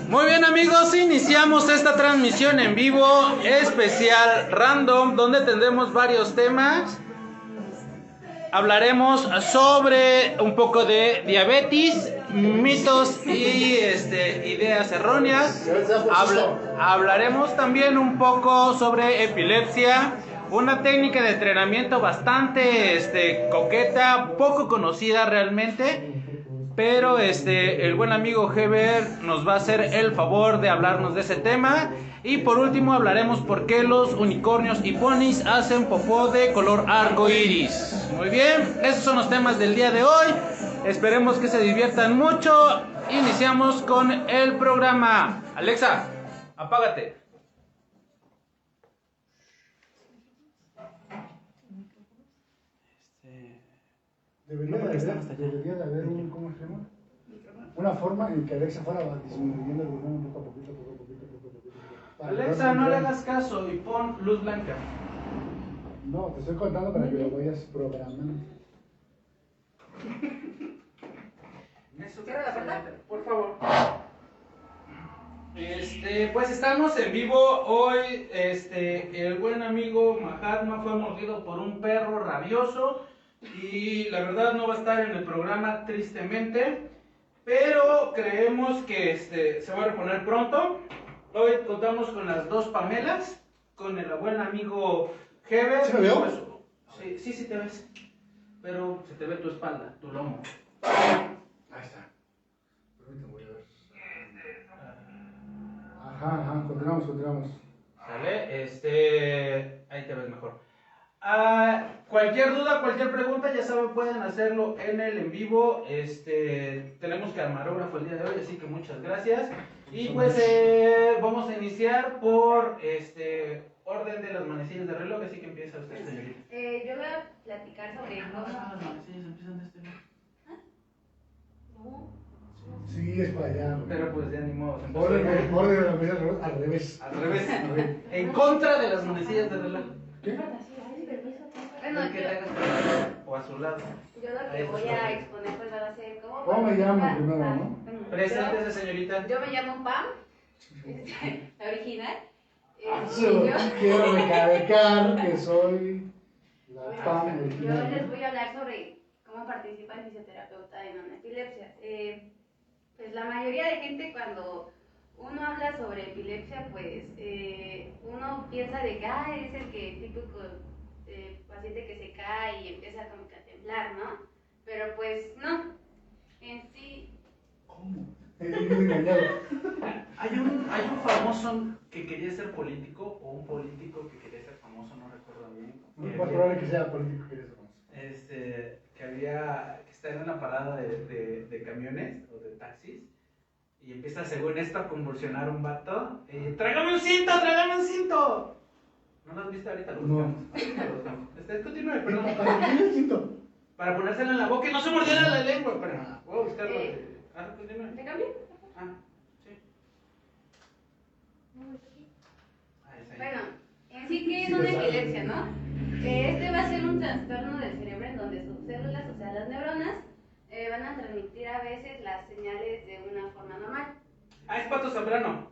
Muy bien amigos, iniciamos esta transmisión en vivo especial random donde tendremos varios temas. Hablaremos sobre un poco de diabetes, mitos y ideas erróneas. Hablaremos también un poco sobre epilepsia, una técnica de entrenamiento bastante coqueta, poco conocida realmente. Pero el buen amigo Heber nos va a hacer el favor de hablarnos de ese tema. Y por último hablaremos por qué los unicornios y ponis hacen popó de color arco iris. Muy bien, esos son los temas del día de hoy. Esperemos que se diviertan mucho. Iniciamos con el programa. Alexa, apágate. Debería de haber un, ¿cómo se llama? Una forma en que Alexa fuera disminuyendo el volumen poco a poquito, poco a poquito. Alexa, no le hagas caso y pon luz blanca. No, te estoy contando para que lo vayas programando. Cierra la puerta, por favor. Pues estamos en vivo hoy. El buen amigo Mahatma fue mordido por un perro rabioso y la verdad no va a estar en el programa tristemente, pero creemos que se va a reponer pronto. Hoy contamos con las dos Pamelas, con el buen amigo Heber. ¿Sí me veo? Pues, sí te ves, pero se te ve tu espalda, tu lomo. Ahí está. Permítame, voy a ver. Ajá, continuamos. ¿Sale? Ahí te ves mejor. Cualquier duda, cualquier pregunta, ya saben, pueden hacerlo en el en vivo. Tenemos camarógrafo el día de hoy, así que muchas gracias. Y pues vamos a iniciar por orden de las manecillas de reloj, así que empieza usted, señorita. Yo voy a platicar sobre Las manecillas empiezan de este lado. No. Sí, es para allá. Pero pues ya ni modo. Orden de la medida al revés. Al revés. En contra de las manecillas de reloj. ¿Qué? Bueno, Que le hagas o a su lado. yo lo que voy a exponer pues va a ser ¿Cómo me llamo primero, no? Preséntese, señorita. Yo me llamo Pam, la original. Quiero recalcar que soy la Pam Yo les original. voy a hablar sobre cómo participa el fisioterapeuta en una epilepsia. Pues la mayoría de gente cuando uno habla sobre epilepsia, pues uno piensa de que es el típico paciente que se cae y empieza como que a temblar, ¿no? Pero pues no, en sí. ¿Cómo? Estoy engañado. Hay un famoso que quería ser político o un político que quería ser famoso, no recuerdo bien. Es más probable que sea político que eres famoso. Que está en una parada de camiones o de taxis y empieza según esto a convulsionar un vato. ¡Tráigame un cinto! ¡Tráigame un cinto! ¿No lo has visto ahorita? Lo buscamos. Continúe, perdón. ¿Para qué necesito? Para ponérselo en la boca y no se mordiera la lengua. Para, voy a buscarlo. Continúe. ¿Me cambié? Sí. Bueno, en sí, ¿qué es una epilepsia, no? Va a ser un trastorno del cerebro en donde sus células, o sea, las neuronas, van a transmitir a veces las señales de una forma normal. Es Pato Zambrano.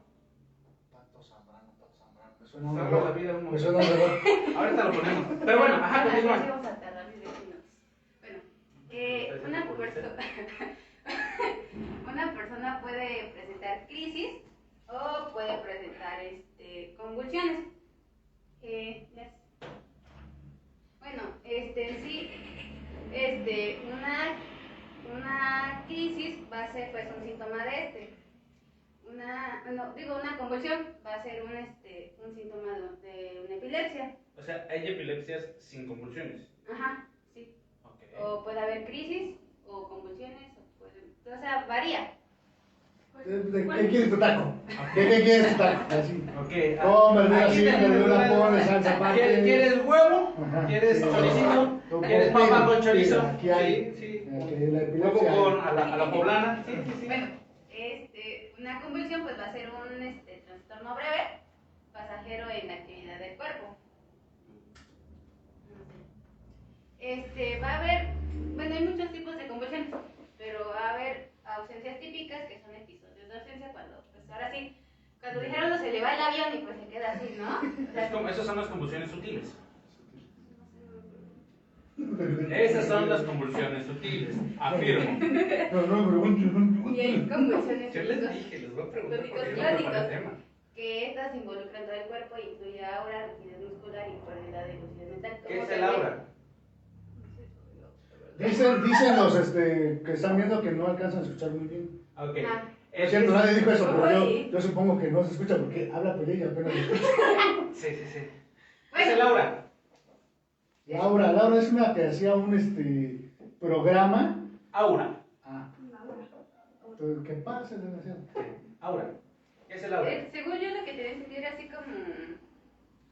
Pato Zambrano. Me Salva suena la un reloj. vida un Me suena un reloj. Ahorita lo ponemos. Pero bueno, Así continúa. vamos a tardar 10 minutos. Bueno, una persona puede presentar crisis o puede presentar convulsiones. Bueno, en sí, una crisis va a ser pues un síntoma de una convulsión va a ser un síntoma de una epilepsia. O sea, hay epilepsias sin convulsiones. Ajá, sí. Okay. O puede haber crisis o convulsiones, o sea, varía. ¿De qué quieres tu taco? ¿De qué quieres tu taco? Así. Ok. Cómela así, tenemos verdura, una- ponle salsa aparte. ¿Quieres huevo? Ajá, ¿Quieres sí. choricito? Tú ¿Quieres pon- papa con chorizo? Aquí hay. Sí. La Huevo epilepsia. con a la poblana. Sí. Bueno, una convulsión pues va a ser un trastorno breve, pasajero en la actividad del cuerpo. Va a haber, bueno, hay muchos tipos de convulsiones, pero va a haber ausencias típicas que son episodios así. Cuando dijeron se le va el avión y pues se queda así, ¿no? O sea, Esas son las convulsiones sutiles. Esas son las convulsiones sutiles, afirmo. y hay convulsiones Yo les dije, les voy a preguntar tónicos porque yo no preparé clásicos, tema. que estas involucran todo el cuerpo y incluye aura, rigidez muscular y pérdida de lucidez mental. ¿Qué es el aura? Dicen los que están viendo que no alcanzan a escuchar muy bien. Ok. Es cierto, nadie dijo eso, pero yo supongo que no se escucha porque habla Pelé y apenas se escucha. Sí. ¿Qué es el aura? Laura es una que hacía un programa. Aura. ¿Qué pasa, desgraciado? Aura. ¿Qué es el aura? Según yo lo que te debe sentir así como...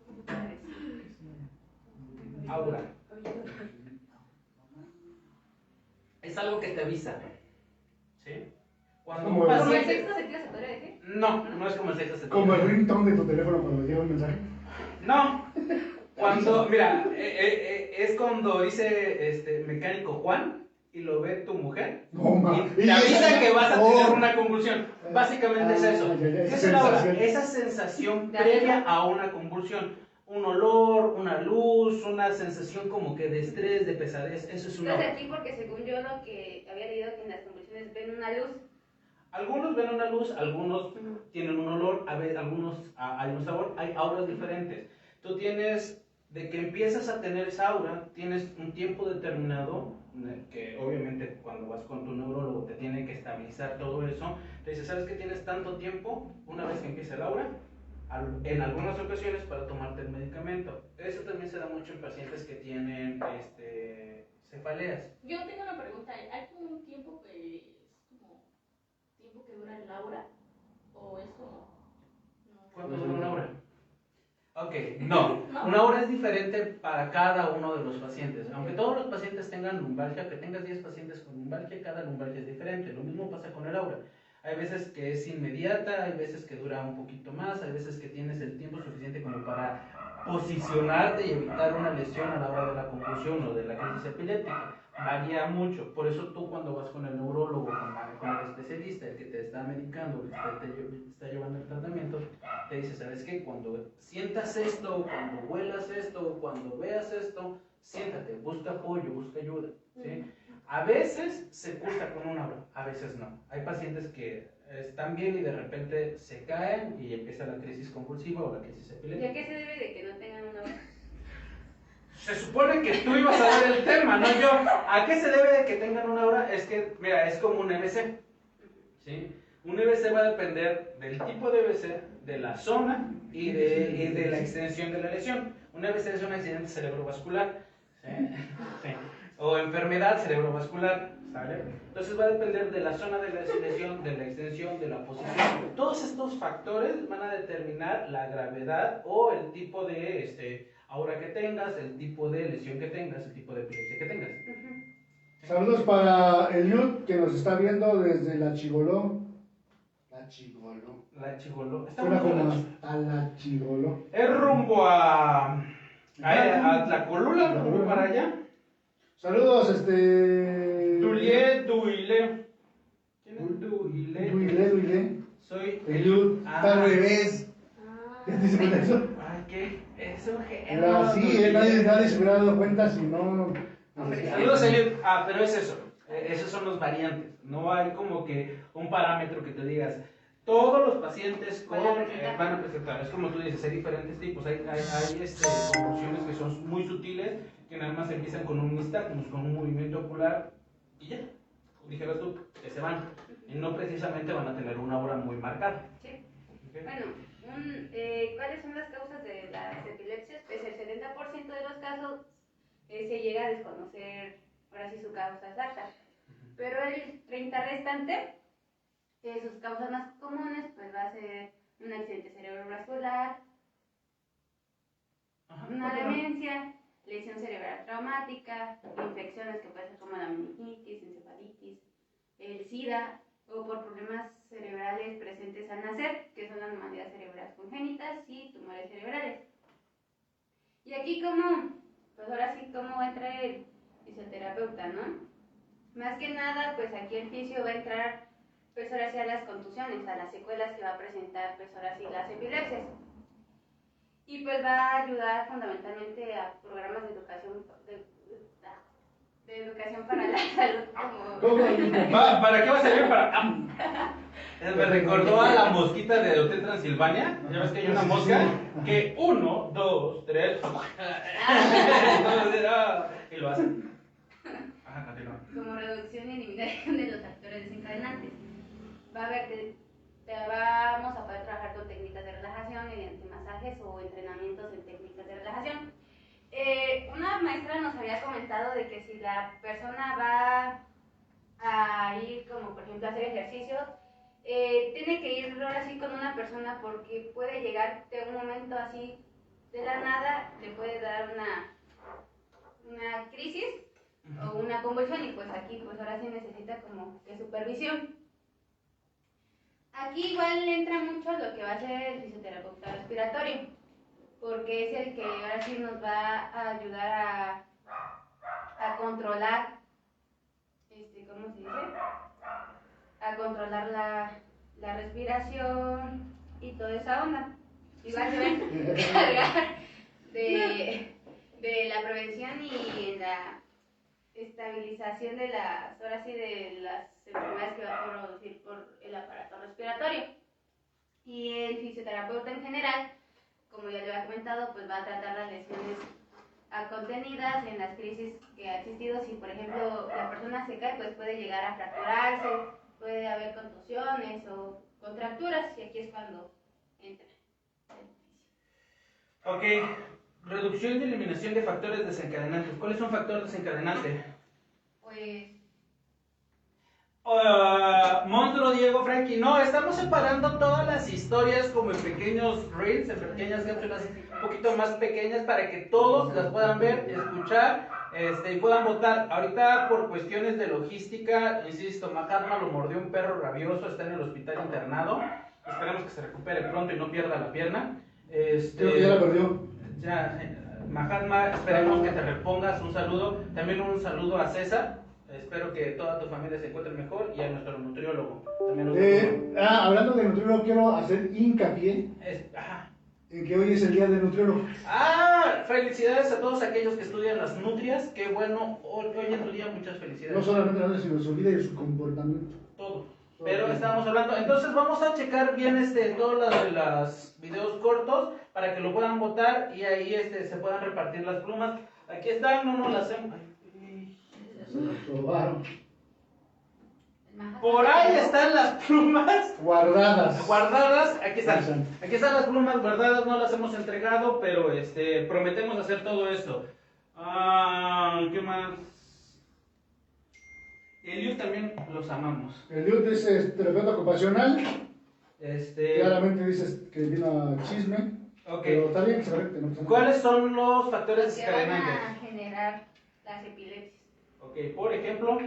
¿Cómo te parece? Aura. Es algo que te avisa. ¿Sí? Cuando Como un ¿Como el paciente... sexto sentido se podría decir? No es como el sexto sentido. Como el ringtone de tu teléfono cuando llega un mensaje. No. Cuando, mira, es cuando dice mecánico Juan y lo ve tu mujer. No, ma. Y te avisa que vas a tener Oh. una convulsión. Básicamente es eso. ¿Qué es el aura? Esa sensación previa a una convulsión. Un olor, una luz, una sensación como que de estrés, de pesadez. Eso es un Entonces aura. aquí, porque según yo lo que había leído que en las convulsiones ven una luz. Algunos ven una luz, algunos tienen un olor, algunos hay un sabor, hay auras diferentes. Tú tienes, de que empiezas a tener esa aura, tienes un tiempo determinado, que obviamente cuando vas con tu neurólogo te tiene que estabilizar todo eso. Te dice, ¿sabes que tienes tanto tiempo una vez que empieza el aura? En algunas ocasiones para tomarte el medicamento. Eso también se da mucho en pacientes que tienen cefaleas. Yo tengo una pregunta. ¿Hay como un tiempo que es como tiempo que dura el aura? ¿O es como.? No. ¿Cuánto dura una hora? Ok, no. Una hora es diferente para cada uno de los pacientes. Aunque todos los pacientes tengan lumbalgia, que tengas 10 pacientes con lumbalgia, cada lumbalgia es diferente. Lo mismo pasa con el aura. Hay veces que es inmediata, hay veces que dura un poquito más, hay veces que tienes el tiempo suficiente como para posicionarte y evitar una lesión a la hora de la convulsión o de la crisis epiléptica. Varía mucho. Por eso tú cuando vas con el neurólogo, con el especialista, el que te está medicando, el que te está llevando el tratamiento, te dice, ¿sabes qué? Cuando sientas esto, cuando huelas esto, cuando veas esto, siéntate, busca apoyo, busca ayuda, ¿sí? A veces se cursa con una hora, a veces no. Hay pacientes que están bien y de repente se caen y empieza la crisis convulsiva o la crisis ¿Y a epiléptica. qué se debe de que no tengan una hora? Se supone que tú ibas a dar el tema, no yo. ¿A qué se debe de que tengan una hora? Es que, mira, es como un EBC, ¿sí? Un EBC va a depender del tipo de EBC, de la zona y de la extensión de la lesión. Un EBC es un accidente cerebrovascular, ¿sí? Sí. O enfermedad cerebrovascular, ¿sale? Entonces va a depender de la zona de la lesión, de la extensión, de la posición. Todos estos factores van a determinar la gravedad o el tipo de aura que tengas, el tipo de lesión que tengas, el tipo de epilepsia que tengas. Saludos para Eliud que nos está viendo desde La Chigoló. La Chigoló. La Chigoló. Suena como hasta La Chigoló. Es rumbo a la colula, rumbo para allá. Saludos, Duilé. ¿Quién es Duilé? Duilé. Soy Eliud. Está al revés. ¿Ya te diste cuenta de eso? Ay, ¿qué? Es un Pero así, nadie se hubiera dado cuenta si no. Saludos, Eliud. Pero es eso. Esos son los variantes. No hay como que un parámetro que te digas. Todos los pacientes van a presentar. Es como tú dices, hay diferentes tipos. Hay convulsiones que son muy sutiles, que nada más empiezan con un nistagmus, con un movimiento ocular y ya. Dijeras tú, que se van. Y no precisamente van a tener una aura muy marcada. Sí. ¿Okay? Bueno, ¿cuáles son las causas de las epilepsias? Pues el 70% de los casos se llega a desconocer, ahora sí, su causa exacta. Pero el 30% restante, sus causas más comunes, pues va a ser un accidente cerebrovascular, una demencia, lesión cerebral traumática, infecciones que pueden ser como la meningitis, encefalitis, el SIDA, o por problemas cerebrales presentes al nacer, que son las anomalías cerebrales congénitas y tumores cerebrales. Y aquí pues ahora sí, cómo entra el fisioterapeuta, ¿no? Más que nada, pues aquí el fisio va a entrar pues ahora sí a las contusiones, a las secuelas que va a presentar pues ahora sí las epilepsias. Y pues va a ayudar fundamentalmente a programas de educación para la salud ¿Para qué va a servir? Me recordó a la mosquita de Hotel Transilvania. Ya ves que hay una mosca que 1, 2, 3 y lo hacen. Ajá, continúa. Como reducción y eliminación de los factores desencadenantes. Va a haber vamos a poder trabajar con técnicas de relajación mediante masajes o entrenamientos en técnicas de relajación. Una maestra nos había comentado de que si la persona va a ir, como por ejemplo a hacer ejercicio, tiene que ir ahora sí con una persona porque puede llegar de un momento así de la nada, le puede dar una crisis o una convulsión y pues aquí pues ahora sí necesita como que supervisión. Aquí igual entra mucho lo que va a ser el fisioterapeuta respiratorio, porque es el que ahora sí nos va a ayudar a controlar, ¿cómo se dice? A controlar la respiración y toda esa onda. Igual se va a encargar de la prevención y en la estabilización de ahora sí de las enfermedades que va a producir por el aparato respiratorio. Y el fisioterapeuta en general, como ya le había comentado, pues va a tratar las lesiones contenidas en las crisis que ha existido. Si por ejemplo la persona se cae, pues puede llegar a fracturarse, puede haber contusiones o contracturas, y aquí es cuando entra el oficio. Ok, reducción y eliminación de factores desencadenantes. ¿Cuál es un factor desencadenante? Pues Monstruo, Diego, Frankie. No, estamos separando todas las historias como en pequeños reels, en pequeñas cápsulas un poquito más pequeñas para que todos las puedan ver, escuchar y puedan votar. Ahorita por cuestiones de logística, insisto, Mahatma lo mordió un perro rabioso, está en el hospital internado. Esperemos que se recupere pronto y no pierda la pierna. Creo que ya la perdió. Mahatma, esperemos que te repongas. Un saludo. También un saludo a César. Espero que toda tu familia se encuentre mejor y a nuestro nutriólogo. También hablando de nutriólogo, quiero hacer hincapié en que hoy es el día del nutriólogo. Felicidades a todos aquellos que estudian las nutrias. Qué bueno, hoy en tu día muchas felicidades. No solamente la nutria, sino su vida y su comportamiento. Todo. Pero estábamos hablando, entonces vamos a checar bien todos los videos cortos para que lo puedan votar y ahí se puedan repartir las plumas. Aquí están, no nos las hacemos. Por ahí están las plumas guardadas. Aquí están las plumas guardadas, no las hemos entregado, pero prometemos hacer todo esto. ¿Qué más? Eliud también los amamos. Eliud es terapeuta ocupacional. Claramente dices que vino a chisme. Ok. Pero está bien que se correcte, ¿no? ¿Cuáles son los factores los que van desencadenantes? a generar las epilepsias. Ok, por ejemplo,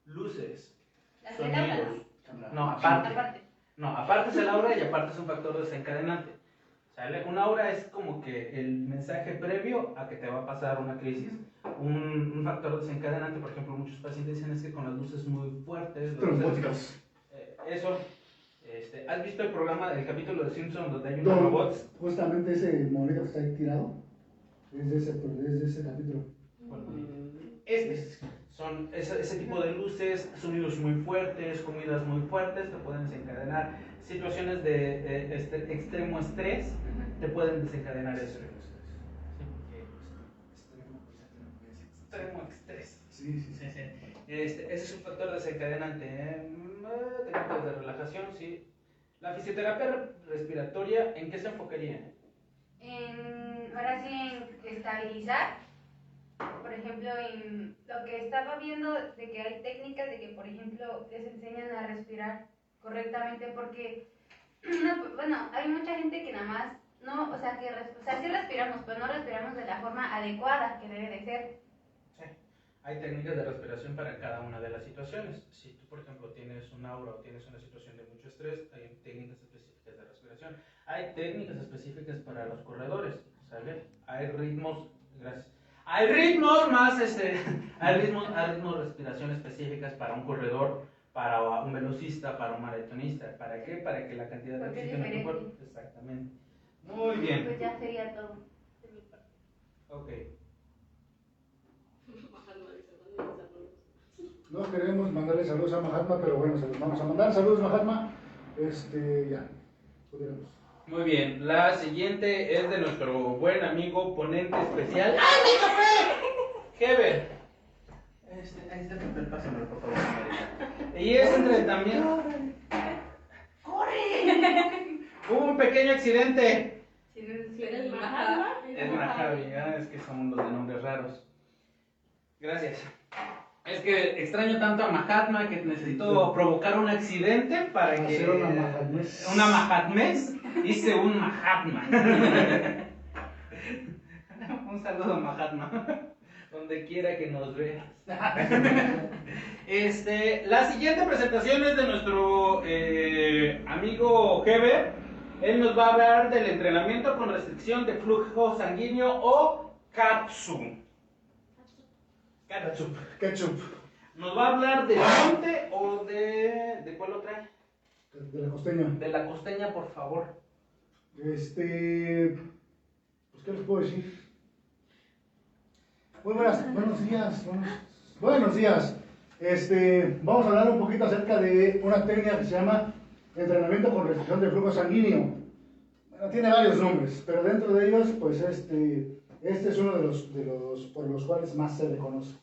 luces, Las del aura, sonidos. ¿no? No, aparte es el aura y aparte es un factor desencadenante. ¿Sale? Un aura es como que el mensaje previo a que te va a pasar una crisis. Un factor desencadenante, por ejemplo, muchos pacientes dicen es que con las luces muy fuertes, Trombóticas. eso. ¿Has visto el programa, el capítulo de Simpson donde hay unos robots? Justamente ese monito que está ahí tirado es de ese capítulo. Son ese tipo de luces, sonidos muy fuertes, comidas muy fuertes, te pueden desencadenar situaciones de extremo estrés, te pueden desencadenar eso. Extremo estrés. Sí. Ese es un factor desencadenante. Técnicas de relajación, sí. La fisioterapia respiratoria, ¿en qué se enfocaría? Ahora sí, en estabilizar. Por ejemplo, en lo que estaba viendo de que hay técnicas de que, por ejemplo, les enseñan a respirar correctamente porque, bueno, hay mucha gente que nada más, no, o sea, sí respiramos, pero no respiramos de la forma adecuada que debe de ser. Sí, hay técnicas de respiración para cada una de las situaciones. Si tú, por ejemplo, tienes un aura o tienes una situación de mucho estrés, hay técnicas específicas de respiración. Hay técnicas específicas para los corredores, ¿sale? Hay ritmos, gracias. Hay ritmos más, hay ritmos de respiración específicas para un corredor, para un velocista, para un maratonista. ¿Para qué? Para que la cantidad de Porque es oxígeno en tu diferente. cuerpo. Exactamente. Muy bien. Pues ya sería todo de mi parte. Ok. No queremos mandarle saludos a Mahatma, pero bueno, se los vamos a mandar. Saludos, Mahatma. Ya, pudiéramos. Muy bien. La siguiente es de nuestro buen amigo ponente especial. ¡Ay, mi café! Heber. Ahí está el papel, pásamelo, por favor, señorita. Y es entrenamiento. ¡Corre! Hubo un pequeño accidente. Si no es Si eres Mahatma, Es Mahavi, es que son los de nombres raros. Gracias. Es que extraño tanto a Mahatma que necesito provocar un accidente para que... Hacer una Mahatmes. Una Mahatmes. Hice un Mahatma. Un saludo a Mahatma. Donde quiera que nos veas. La siguiente presentación es de nuestro amigo Heber. Él nos va a hablar del entrenamiento con restricción de flujo sanguíneo o KATSU. KATSU. Ketchup. ¿Nos va a hablar del monte o de cuál lo trae? De la costeña. De la costeña, por favor. Pues, ¿qué les puedo decir? Muy buenos días. Buenos días. Vamos a hablar un poquito acerca de una técnica que se llama entrenamiento con restricción de flujo sanguíneo. Bueno, tiene varios nombres, pero dentro de ellos, pues este es uno de los por los cuales más se le conoce.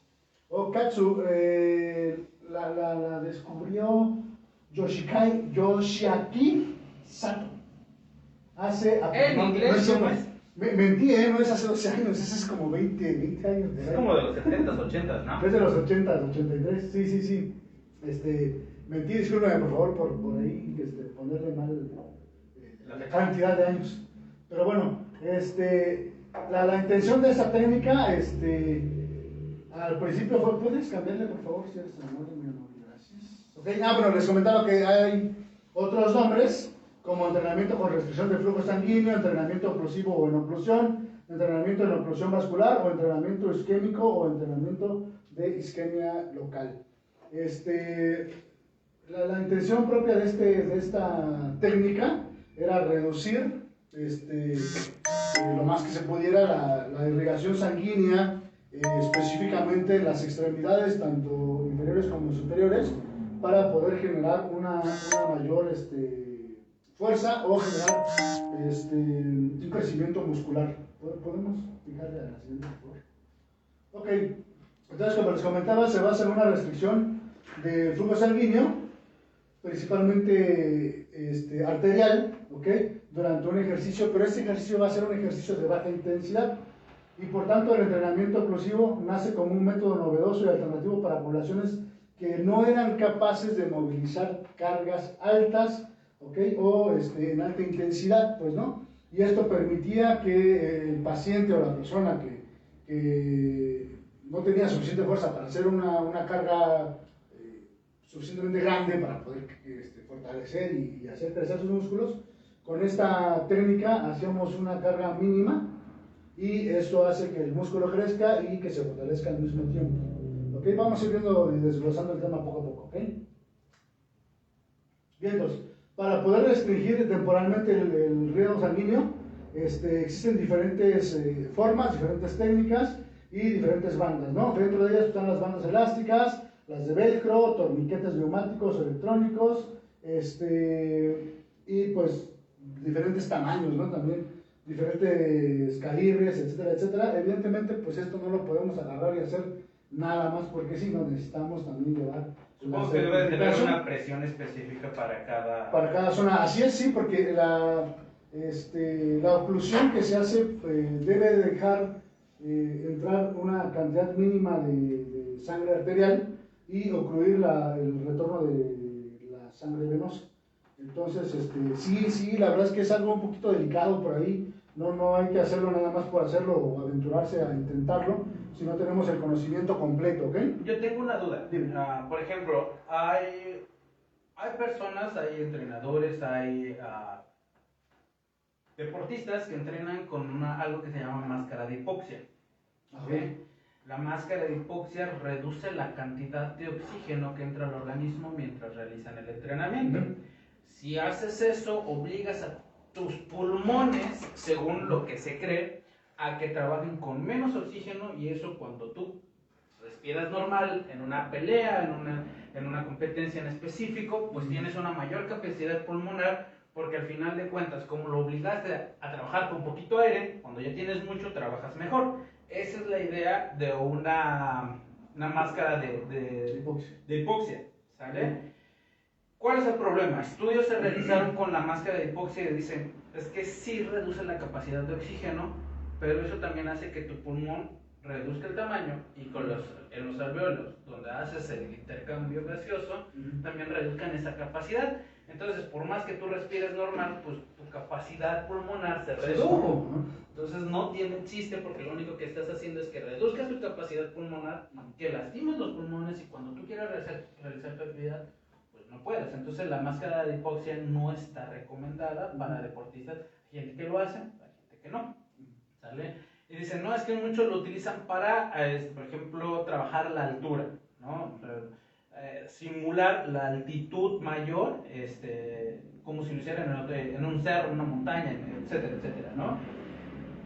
O Katsu, la descubrió Yoshiaki Sato. Hace ¿En inglés cómo es? Mentí, no es hace 12 años, ese es como 20 años. Es como de los 70s, 80s, ¿no? Es de los 80, 83, sí. Mentí, discúlpeme por favor por ahí ponerle mal la cantidad de años. Pero bueno, la intención de esta técnica, al principio fue, ¿puedes cambiarle por favor si eres tan amable, mi amor? Gracias. Okay. Bueno, les comentaba que hay otros nombres, como entrenamiento con restricción de flujo sanguíneo, entrenamiento oclusivo o en oclusión, entrenamiento en oclusión vascular o entrenamiento isquémico o entrenamiento de isquemia local. La intención propia de esta técnica era reducir lo más que se pudiera la irrigación sanguínea, específicamente en las extremidades, tanto inferiores como superiores, para poder generar una mayor fuerza o generar un crecimiento muscular. ¿Podemos fijarle a la siguiente, por favor? Ok, entonces como les comentaba, se basa en una restricción de flujo sanguíneo, principalmente arterial, ¿ok? Durante un ejercicio, pero este ejercicio va a ser un ejercicio de baja intensidad y por tanto el entrenamiento oclusivo nace como un método novedoso y alternativo para poblaciones que no eran capaces de movilizar cargas altas, ¿ok? O en alta intensidad, pues, ¿no? Y esto permitía que el paciente o la persona que no tenía suficiente fuerza para hacer una carga suficientemente grande para poder fortalecer y hacer crecer sus músculos, con esta técnica hacíamos una carga mínima y eso hace que el músculo crezca y que se fortalezca al mismo tiempo. ¿Ok? Vamos a ir viendo y desglosando el tema poco a poco. ¿Ok? Bien, entonces, para poder restringir temporalmente el riego sanguíneo, existen diferentes formas, diferentes técnicas y diferentes bandas, ¿no? Dentro de ellas están las bandas elásticas, las de velcro, torniquetes neumáticos, electrónicos, y pues diferentes tamaños, ¿no? También diferentes calibres, etcétera, etcétera. Evidentemente, pues esto no lo podemos agarrar y hacer nada más porque sí, no necesitamos también llevar. Supongo que debe tener una presión específica para cada zona. Así es, sí, porque la oclusión que se hace debe dejar entrar una cantidad mínima de sangre arterial y ocluir el retorno de la sangre venosa. Entonces, sí, la verdad es que es algo un poquito delicado por ahí. No hay que hacerlo nada más por hacerlo o aventurarse a intentarlo si no tenemos el conocimiento completo, ¿ok? Yo tengo una duda. Por ejemplo, hay personas, hay entrenadores, hay deportistas que entrenan con algo que se llama máscara de hipoxia. ¿Okay? La máscara de hipoxia reduce la cantidad de oxígeno que entra al organismo mientras realizan el entrenamiento. Si haces eso, obligas a tus pulmones, según lo que se cree, a que trabajen con menos oxígeno, y eso cuando tú respiras normal en una pelea, en una competencia en específico, pues tienes una mayor capacidad pulmonar, porque al final de cuentas, como lo obligaste a trabajar con poquito aire, cuando ya tienes mucho, trabajas mejor. Esa es la idea de una máscara de hipoxia, ¿sale? ¿Cuál es el problema? Estudios se realizaron con la máscara de hipoxia y dicen, es que sí reduce la capacidad de oxígeno, pero eso también hace que tu pulmón reduzca el tamaño, y en los alvéolos, donde haces el intercambio gaseoso, también reduzcan esa capacidad. Entonces, por más que tú respires normal, pues tu capacidad pulmonar se redujo. Entonces no tiene chiste, porque lo único que estás haciendo es que reduzcas tu capacidad pulmonar, que lastimes los pulmones, y cuando tú quieras realizar tu actividad, pues no puedes. Entonces la máscara de hipoxia no está recomendada para deportistas. Hay gente que lo hace, hay gente que no, ¿sale? Y dicen, no, es que muchos lo utilizan para, por ejemplo, trabajar la altura, ¿no? Simular la altitud mayor, como si lo hicieran en un cerro, una montaña, etcétera, etcétera, ¿no?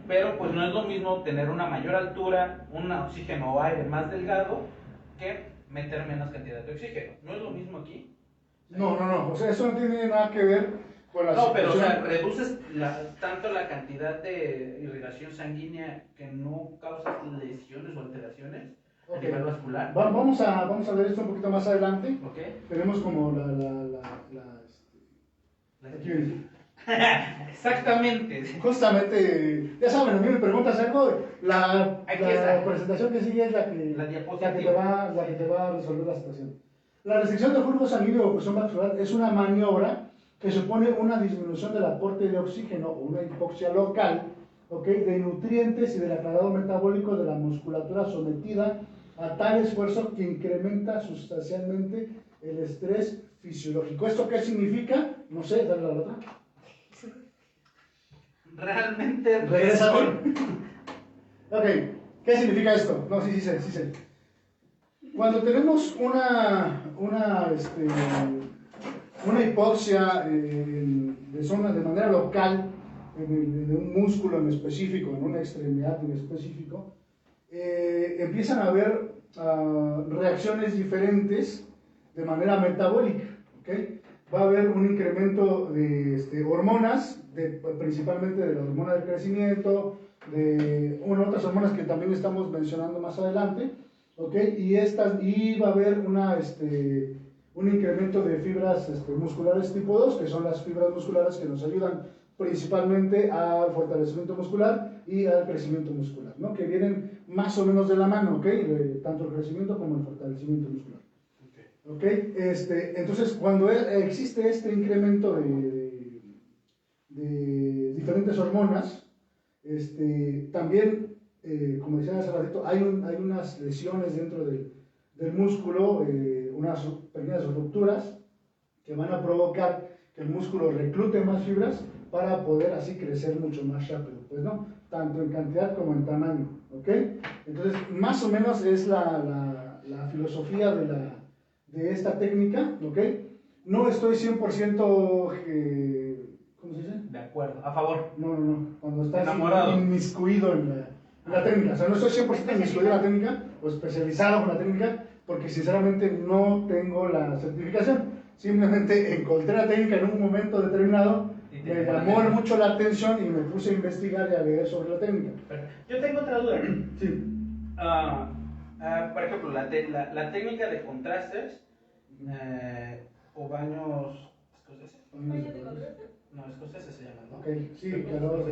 Pero pues no es lo mismo tener una mayor altura, un oxígeno o aire más delgado, que meter menos cantidad de oxígeno. ¿No es lo mismo aquí? No, o sea, eso no tiene nada que ver con la No, pero o situación. sea, reduces tanto la cantidad de irrigación sanguínea que no causas lesiones o alteraciones a nivel vascular. Vamos a ver esto un poquito más adelante. Okay. Tenemos como aquí viene. Exactamente. Justamente, ya saben, a mí me preguntas algo, la está. presentación que sigue es la que te va a resolver la situación. La restricción del flujo sanguíneo o presión vascular es una maniobra que supone una disminución del aporte de oxígeno o una hipoxia local, ¿okay?, de nutrientes y del aclarado metabólico de la musculatura sometida a tal esfuerzo que incrementa sustancialmente el estrés fisiológico. ¿Esto qué significa? No sé, dale a la otra. Realmente Regrésate. Ok, ¿qué significa esto? No, sí sé. Cuando tenemos una hipoxia de manera local, de un músculo en específico, en una extremidad en específico, empiezan a haber reacciones diferentes de manera metabólica, ¿okay? Va a haber un incremento de hormonas, principalmente de la hormona del crecimiento, de otras hormonas que también estamos mencionando más adelante, ¿okay? Y va a haber un incremento de fibras musculares tipo 2, que son las fibras musculares que nos ayudan principalmente al fortalecimiento muscular y al crecimiento muscular, ¿no? Que vienen más o menos de la mano, ¿okay? Tanto el crecimiento como el fortalecimiento muscular. Okay. Entonces, cuando existe este incremento de diferentes hormonas, también, como decía hace ratito, hay unas lesiones dentro del músculo, unas pequeñas rupturas que van a provocar que el músculo reclute más fibras para poder así crecer mucho más rápido. Pues no, tanto en cantidad como en tamaño, ¿ok? Entonces, más o menos es la filosofía de esta técnica, ¿ok? No estoy 100%, ¿cómo se dice? De acuerdo, a favor. No, cuando estás enamorado, inmiscuido en la técnica, o sea, no estoy 100% inmiscuido en la técnica o especializado con la técnica, porque sinceramente no tengo la certificación. Simplemente encontré la técnica en un momento determinado, me llamó mucho la atención y me puse a investigar y a leer sobre la técnica. Yo tengo otra duda. Sí. Por ejemplo, la técnica de contrastes o baños escoceses. No, escoceses se llaman, ¿no? Ok, sí, claro.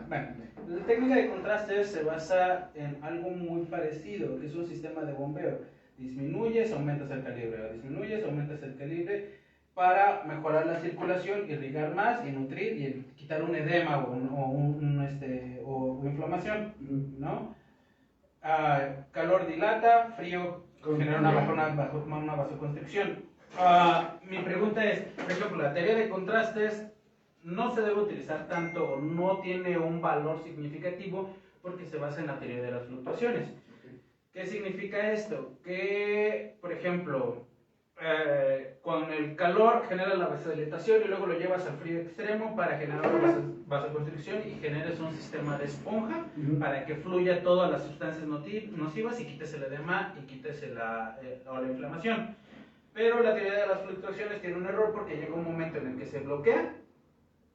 Bueno, la técnica de contrastes se basa en algo muy parecido, que es un sistema de bombeo. Disminuyes, aumentas el calibre, o disminuyes, aumentas el calibre para mejorar la circulación, irrigar más y nutrir y quitar un edema o inflamación, ¿no? Calor dilata, frío genera una vasoconstricción. Mi pregunta es, por ejemplo, la teoría de contrastes no se debe utilizar tanto, o no tiene un valor significativo porque se basa en la teoría de las fluctuaciones. ¿Qué significa esto? Que, por ejemplo, con el calor genera la vasodilatación y luego lo llevas al frío extremo para generar una vasoconstricción y generes un sistema de esponja para que fluya todas las sustancias nocivas y quites el edema y quites o la inflamación. Pero la teoría de las fluctuaciones tiene un error porque llega un momento en el que se bloquea,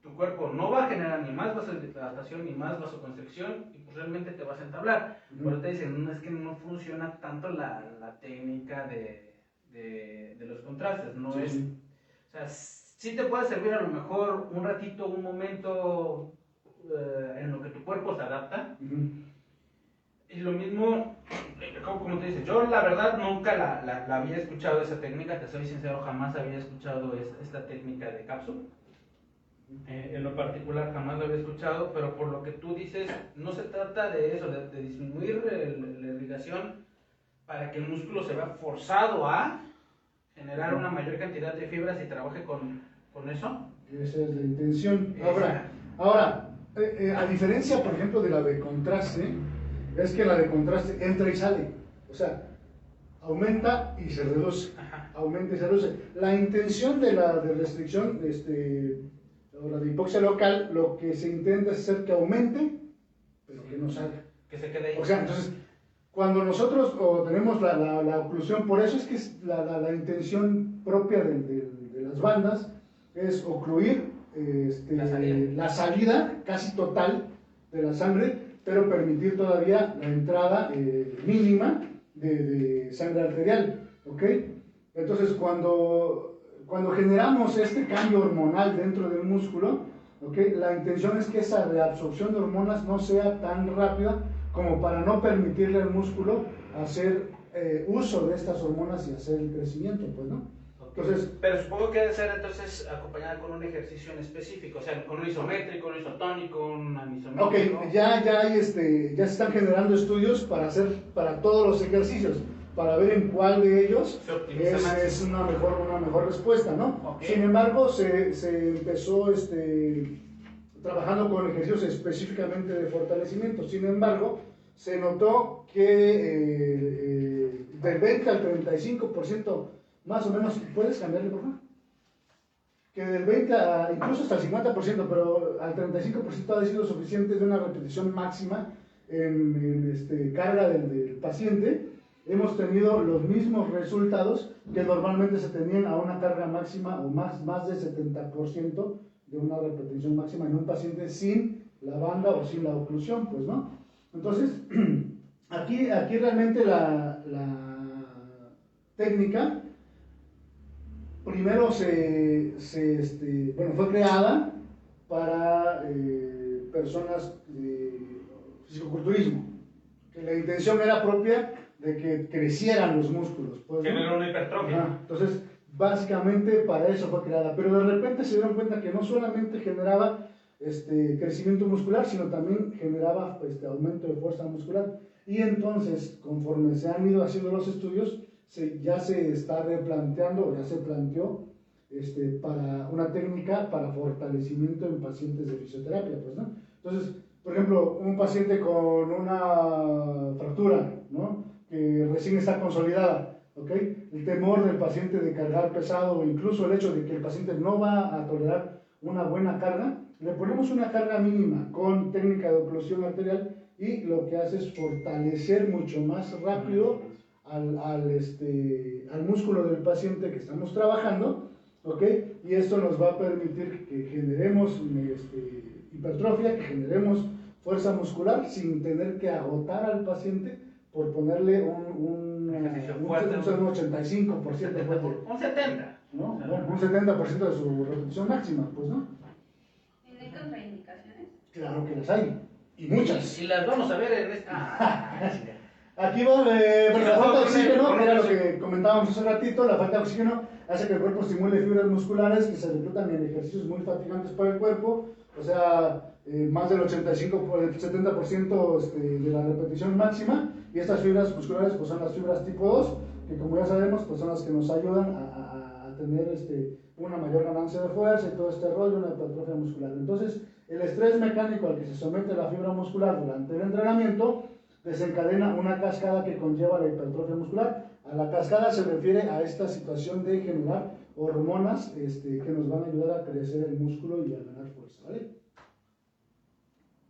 tu cuerpo no va a generar ni más vasodilatación ni más vasoconstricción y pues realmente te vas a entablar. Pero te dicen, no, es que no funciona tanto la técnica de los contrastes, no es, o sea, sí te puede servir a lo mejor un ratito, un momento en lo que tu cuerpo se adapta. Y lo mismo, como te dices, yo la verdad nunca la había escuchado esa técnica, te soy sincero, jamás había escuchado esta técnica de cápsula. En lo particular jamás lo había escuchado, pero por lo que tú dices, no se trata de eso, de disminuir la irrigación para que el músculo se vea forzado a generar una mayor cantidad de fibras y trabaje con eso. Esa es la intención. Ahora, a diferencia, por ejemplo, de la de contraste, es que la de contraste entra y sale. O sea, aumenta y se reduce. Aumenta y se reduce. La intención de la de restricción, o la de hipoxia local, lo que se intenta es hacer que aumente, pero que no salga. Que se quede ahí. O sea, entonces, cuando nosotros tenemos la oclusión, por eso es que es la intención propia de las bandas es ocluir la salida casi total de la sangre, pero permitir todavía la entrada mínima de sangre arterial, ¿ok? Entonces, cuando generamos este cambio hormonal dentro del músculo, ¿okay? La intención es que esa reabsorción de hormonas no sea tan rápida como para no permitirle al músculo hacer uso de estas hormonas y hacer el crecimiento, pues, ¿no? Entonces, pero supongo que debe ser entonces acompañada con un ejercicio en específico, o sea, con un isométrico, un isotónico, un anisométrico. Ok, ya se están generando estudios para todos los ejercicios, para ver en cuál de ellos es una mejor respuesta, ¿no? Okay. Sin embargo, se empezó trabajando con ejercicios específicamente de fortalecimiento. Sin embargo, se notó que del 20 al 35% más o menos, ¿puedes cambiarle, por favor? Que del 20 incluso hasta el 50%, pero al 35% ha sido suficiente de una repetición máxima en carga del paciente. Hemos tenido los mismos resultados que normalmente se tenían a una carga máxima o más de 70% de una repetición máxima en un paciente sin la banda o sin la oclusión, pues, ¿no? Entonces, aquí realmente la técnica primero fue creada para personas de fisicoculturismo, que la intención era propia de que crecieran los músculos. Pues, generó una hipertrofia. Entonces, básicamente para eso fue creada, pero de repente se dieron cuenta que no solamente generaba crecimiento muscular, sino también generaba aumento de fuerza muscular. Y entonces, conforme se han ido haciendo los estudios, ya se está replanteando, ya se planteó para una técnica para fortalecimiento en pacientes de fisioterapia, pues, ¿no? Entonces, por ejemplo, un paciente con una fractura, ¿no? Que recién está consolidada, ¿ok? El temor del paciente de cargar pesado o incluso el hecho de que el paciente no va a tolerar una buena carga, le ponemos una carga mínima con técnica de oclusión arterial y lo que hace es fortalecer mucho más rápido al músculo del paciente que estamos trabajando, ¿ok? Y esto nos va a permitir que generemos hipertrofia, que generemos fuerza muscular sin tener que agotar al paciente por ponerle un 85%, un 70%, ¿no? Un 70% de su repetición máxima, pues, ¿no? ¿Y no hay contraindicaciones? Claro que las hay, y muchas. Y las vamos a ver en esta. Aquí va, la falta de oxígeno, que era lo que comentábamos hace ratito, la falta de oxígeno hace que el cuerpo estimule fibras musculares que se reclutan en ejercicios muy fatigantes para el cuerpo, o sea, más del 70% de la repetición máxima, y estas fibras musculares pues son las fibras tipo 2, que como ya sabemos pues son las que nos ayudan a tener una mayor ganancia de fuerza y todo este rollo, una hipertrofia muscular. Entonces, el estrés mecánico al que se somete la fibra muscular durante el entrenamiento desencadena una cascada que conlleva la hipertrofia muscular. A la cascada se refiere a esta situación de generar hormonas que nos van a ayudar a crecer el músculo y a ganar fuerza, ¿vale?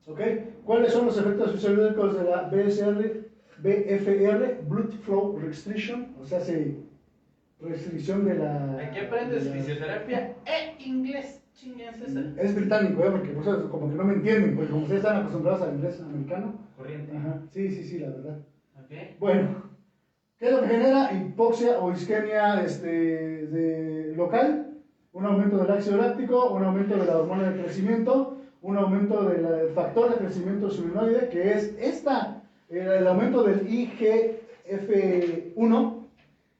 ¿Ok? ¿Cuáles son los efectos fisiológicos de la BFR? Blood Flow Restriction, o sea, restricción de la... Aquí aprendes de la- fisioterapia e inglés. Chingas esa. Es británico, porque por eso como que no me entienden, porque como ustedes están acostumbrados al inglés americano. Corriente. Ajá, sí, la verdad. Ok. Bueno, ¿qué es lo que genera? Hipoxia o isquemia local, un aumento del ácido láctico, un aumento de la hormona de crecimiento, un aumento del factor de crecimiento sublinoide, que es el aumento del IGF-1,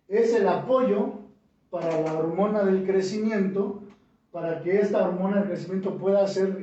es el apoyo para la hormona del crecimiento, para que esta hormona del crecimiento pueda ser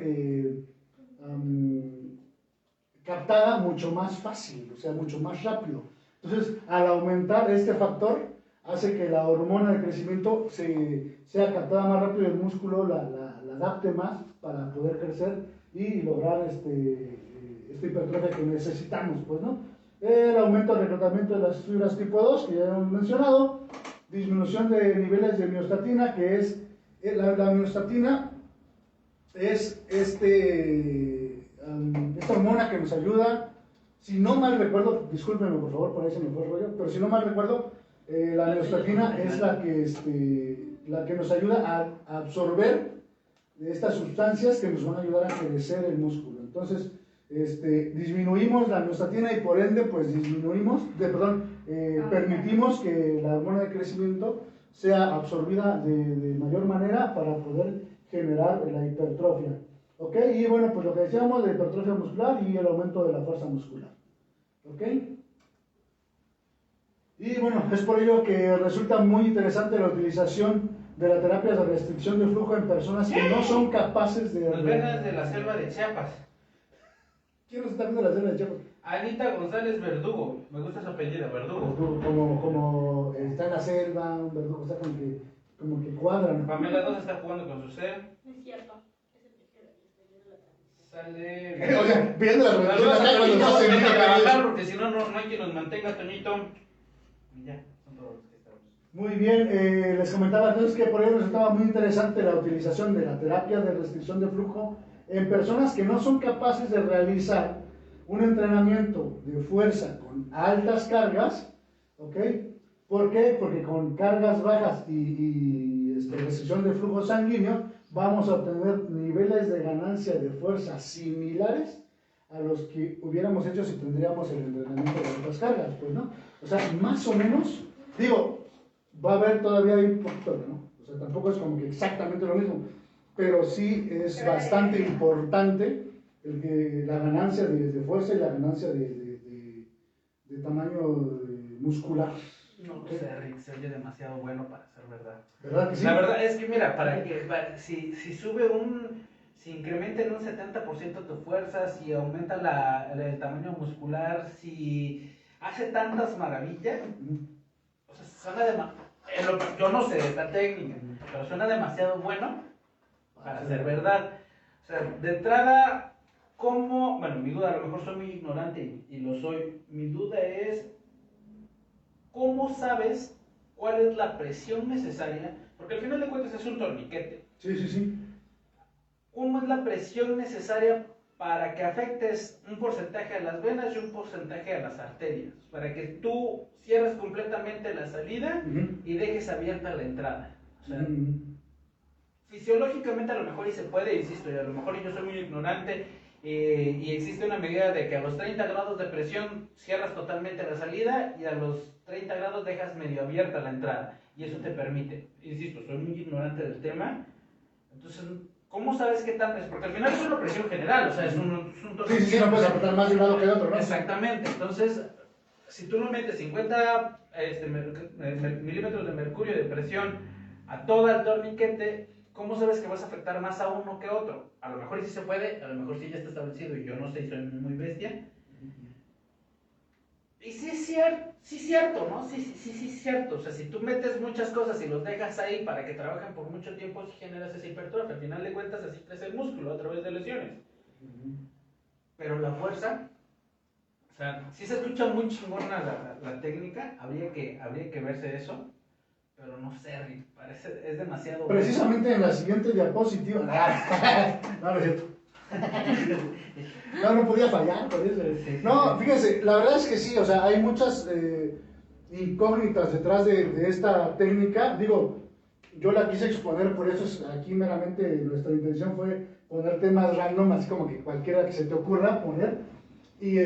captada mucho más fácil, o sea, mucho más rápido. Entonces, al aumentar este factor, hace que la hormona de crecimiento sea captada más rápido y el músculo la adapte más para poder crecer y lograr esta hipertrofia que necesitamos, pues, ¿no? El aumento del reclutamiento de las fibras tipo 2, que ya hemos mencionado, disminución de niveles de miostatina, que es, la miostatina es esta hormona que nos ayuda, si no mal recuerdo, discúlpenme por favor, por ahí se me fue el rollo, pero si no mal recuerdo, la miostatina es la que nos ayuda a absorber estas sustancias que nos van a ayudar a crecer el músculo. Entonces, disminuimos la miostatina y por ende, pues permitimos que la hormona de crecimiento sea absorbida de mayor manera para poder generar la hipertrofia. ¿Ok? Y bueno, pues lo que decíamos de hipertrofia muscular y el aumento de la fuerza muscular. ¿Ok? Y bueno, es por ello que resulta muy interesante la utilización de la terapia de restricción de flujo en personas que no son capaces de... Nos ven desde la selva de Chiapas. ¿Quién nos está viendo la selva de Chiapas? Anita González Verdugo. Me gusta su apellido, Verdugo. Como está en la selva, un verdugo, o sea, como que cuadran. Pamela 2 está jugando con su ser. No es cierto. Es el que queda, estoy viendo la transmisión. Sale. Oigan, viendo la Saludos rutina a acá cuando Toñito, se vente a hace trabajar porque si no, no hay quien nos mantenga, Toñito. Y ya, son todos los que estamos. Muy bien, les comentaba entonces que por ello resultaba muy interesante la utilización de la terapia de restricción de flujo en personas que no son capaces de realizar un entrenamiento de fuerza con altas cargas, ¿ok? ¿Por qué? Porque con cargas bajas y restricción de flujo sanguíneo vamos a obtener niveles de ganancia de fuerza similares a los que hubiéramos hecho si tendríamos el entrenamiento de altas cargas, pues, ¿no? O sea, más o menos, digo, va a haber todavía un poquito, ¿no? O sea, tampoco es como que exactamente lo mismo, pero sí es bastante importante la ganancia de fuerza y la ganancia de tamaño muscular. No sé, Rick, se oye demasiado bueno para ser verdad. ¿Verdad que sí? La verdad es que, mira, si si incrementa en un 70% tu fuerza, si aumenta el tamaño muscular, si hace tantas maravillas, o sea, suena yo no sé esta técnica, pero suena demasiado bueno para ser verdad. O sea, de entrada, bueno, mi duda, a lo mejor soy muy ignorante y lo soy, mi duda es, ¿cómo sabes cuál es la presión necesaria? Porque al final de cuentas es un torniquete. Sí. ¿Cómo es la presión necesaria para que afectes un porcentaje a las venas y un porcentaje a las arterias? Para que tú cierres completamente la salida y dejes abierta la entrada. O sea, fisiológicamente a lo mejor y se puede, insisto, y a lo mejor yo soy muy ignorante y existe una medida de que a los 30 grados de presión cierras totalmente la salida y a los 30 grados dejas medio abierta la entrada y eso te permite, insisto, soy muy ignorante del tema, entonces, ¿cómo sabes qué tan es? Porque al final es una presión general, o sea, es un Sí, no puedes apretar más de un lado que de otro, ¿no? Exactamente, entonces, si tú no metes 50 milímetros de mercurio de presión a todo el torniquete, ¿cómo sabes que vas a afectar más a uno que a otro? A lo mejor sí se puede, a lo mejor sí ya está establecido y yo no sé, soy muy bestia. Y sí es cierto, ¿no? Sí es cierto. O sea, si tú metes muchas cosas y los dejas ahí para que trabajen por mucho tiempo, sí generas esa hipertrofia. Al final de cuentas, así crece el músculo a través de lesiones. Pero la fuerza, o sea, sí se escucha muy chingona la técnica, habría que verse eso, pero no sé, Rick, parece, es demasiado... Precisamente en la siguiente diapositiva. No, no es cierto. No podía fallar, por eso. No, fíjense, la verdad es que sí, o sea, hay muchas incógnitas detrás de esta técnica. Digo, yo la quise exponer, por eso aquí meramente nuestra intención fue poner temas random, así como que cualquiera que se te ocurra poner. Y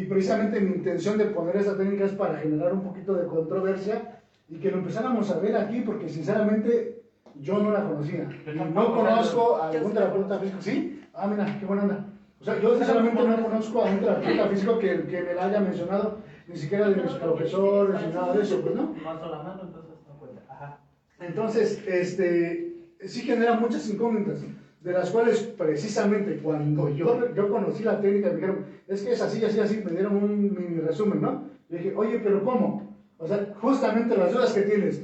precisamente mi intención de poner esta técnica es para generar un poquito de controversia y que lo empezáramos a ver aquí, porque sinceramente yo no la conocía. No conozco a algún terapeuta físico. ¿Sí? Ah, mira, qué buena onda. O sea, yo sinceramente no conozco a un terapeuta físico que me la haya mencionado, ni siquiera de mis profesores ni nada de eso, pues, ¿no? No alzo la mano, entonces no cuenta. Ajá. Entonces, sí genera muchas incógnitas, de las cuales precisamente cuando yo conocí la técnica me dijeron, es que es así, así, así, me dieron un mini resumen, ¿no? Y dije, oye, pero ¿cómo? O sea, justamente las dudas que tienes,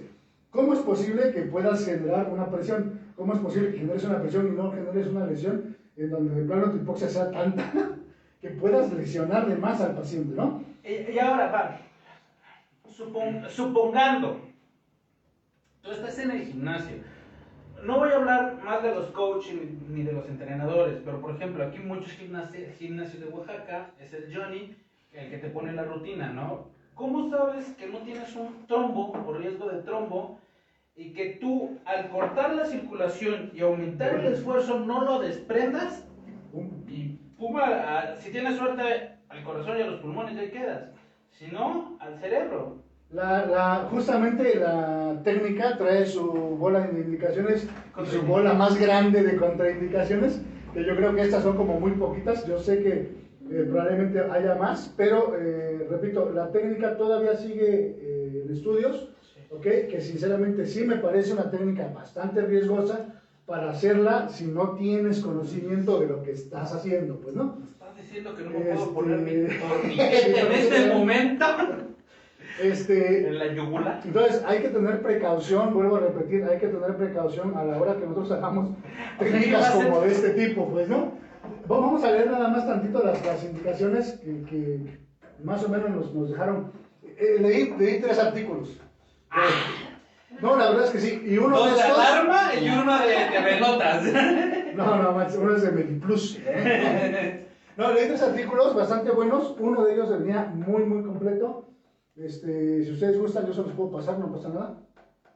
¿cómo es posible que puedas generar una presión? ¿Cómo es posible que generes una presión y no generes una lesión en donde de plano tu hipoxia sea tanta que puedas lesionar de más al paciente, ¿no? Y ahora, va, supongando, tú estás en el gimnasio, no voy a hablar más de los coaches ni de los entrenadores, pero por ejemplo, aquí muchos gimnasios de Oaxaca, es el Johnny, el que te pone la rutina, ¿no? ¿Cómo sabes que no tienes un trombo o riesgo de trombo y que tú al cortar la circulación y aumentar el esfuerzo no lo desprendas y si tienes suerte al corazón y a los pulmones ahí quedas, si no, al cerebro? Justamente la técnica trae su bola de indicaciones y su bola más grande de contraindicaciones, que yo creo que estas son como muy poquitas. Yo sé que probablemente haya más, pero repito, la técnica todavía sigue en estudios, ¿okay? Que sinceramente sí me parece una técnica bastante riesgosa para hacerla si no tienes conocimiento de lo que estás haciendo, pues, ¿no? ¿Estás diciendo que no me puedo poner mi torniquete en este momento? En la yugular. Entonces hay que tener precaución, vuelvo a repetir, hay que tener precaución a la hora que nosotros hagamos técnicas como de este tipo, pues, ¿no? Vamos a leer nada más tantito las indicaciones que más o menos nos dejaron. Leí 3 artículos. No, la verdad es que sí. Y uno Dos de estos... de alarma y uno de velotas. No, uno es de Mediplus. No, leí 3 artículos bastante buenos. Uno de ellos venía muy, muy completo. Si ustedes gustan, yo se los puedo pasar, no pasa nada.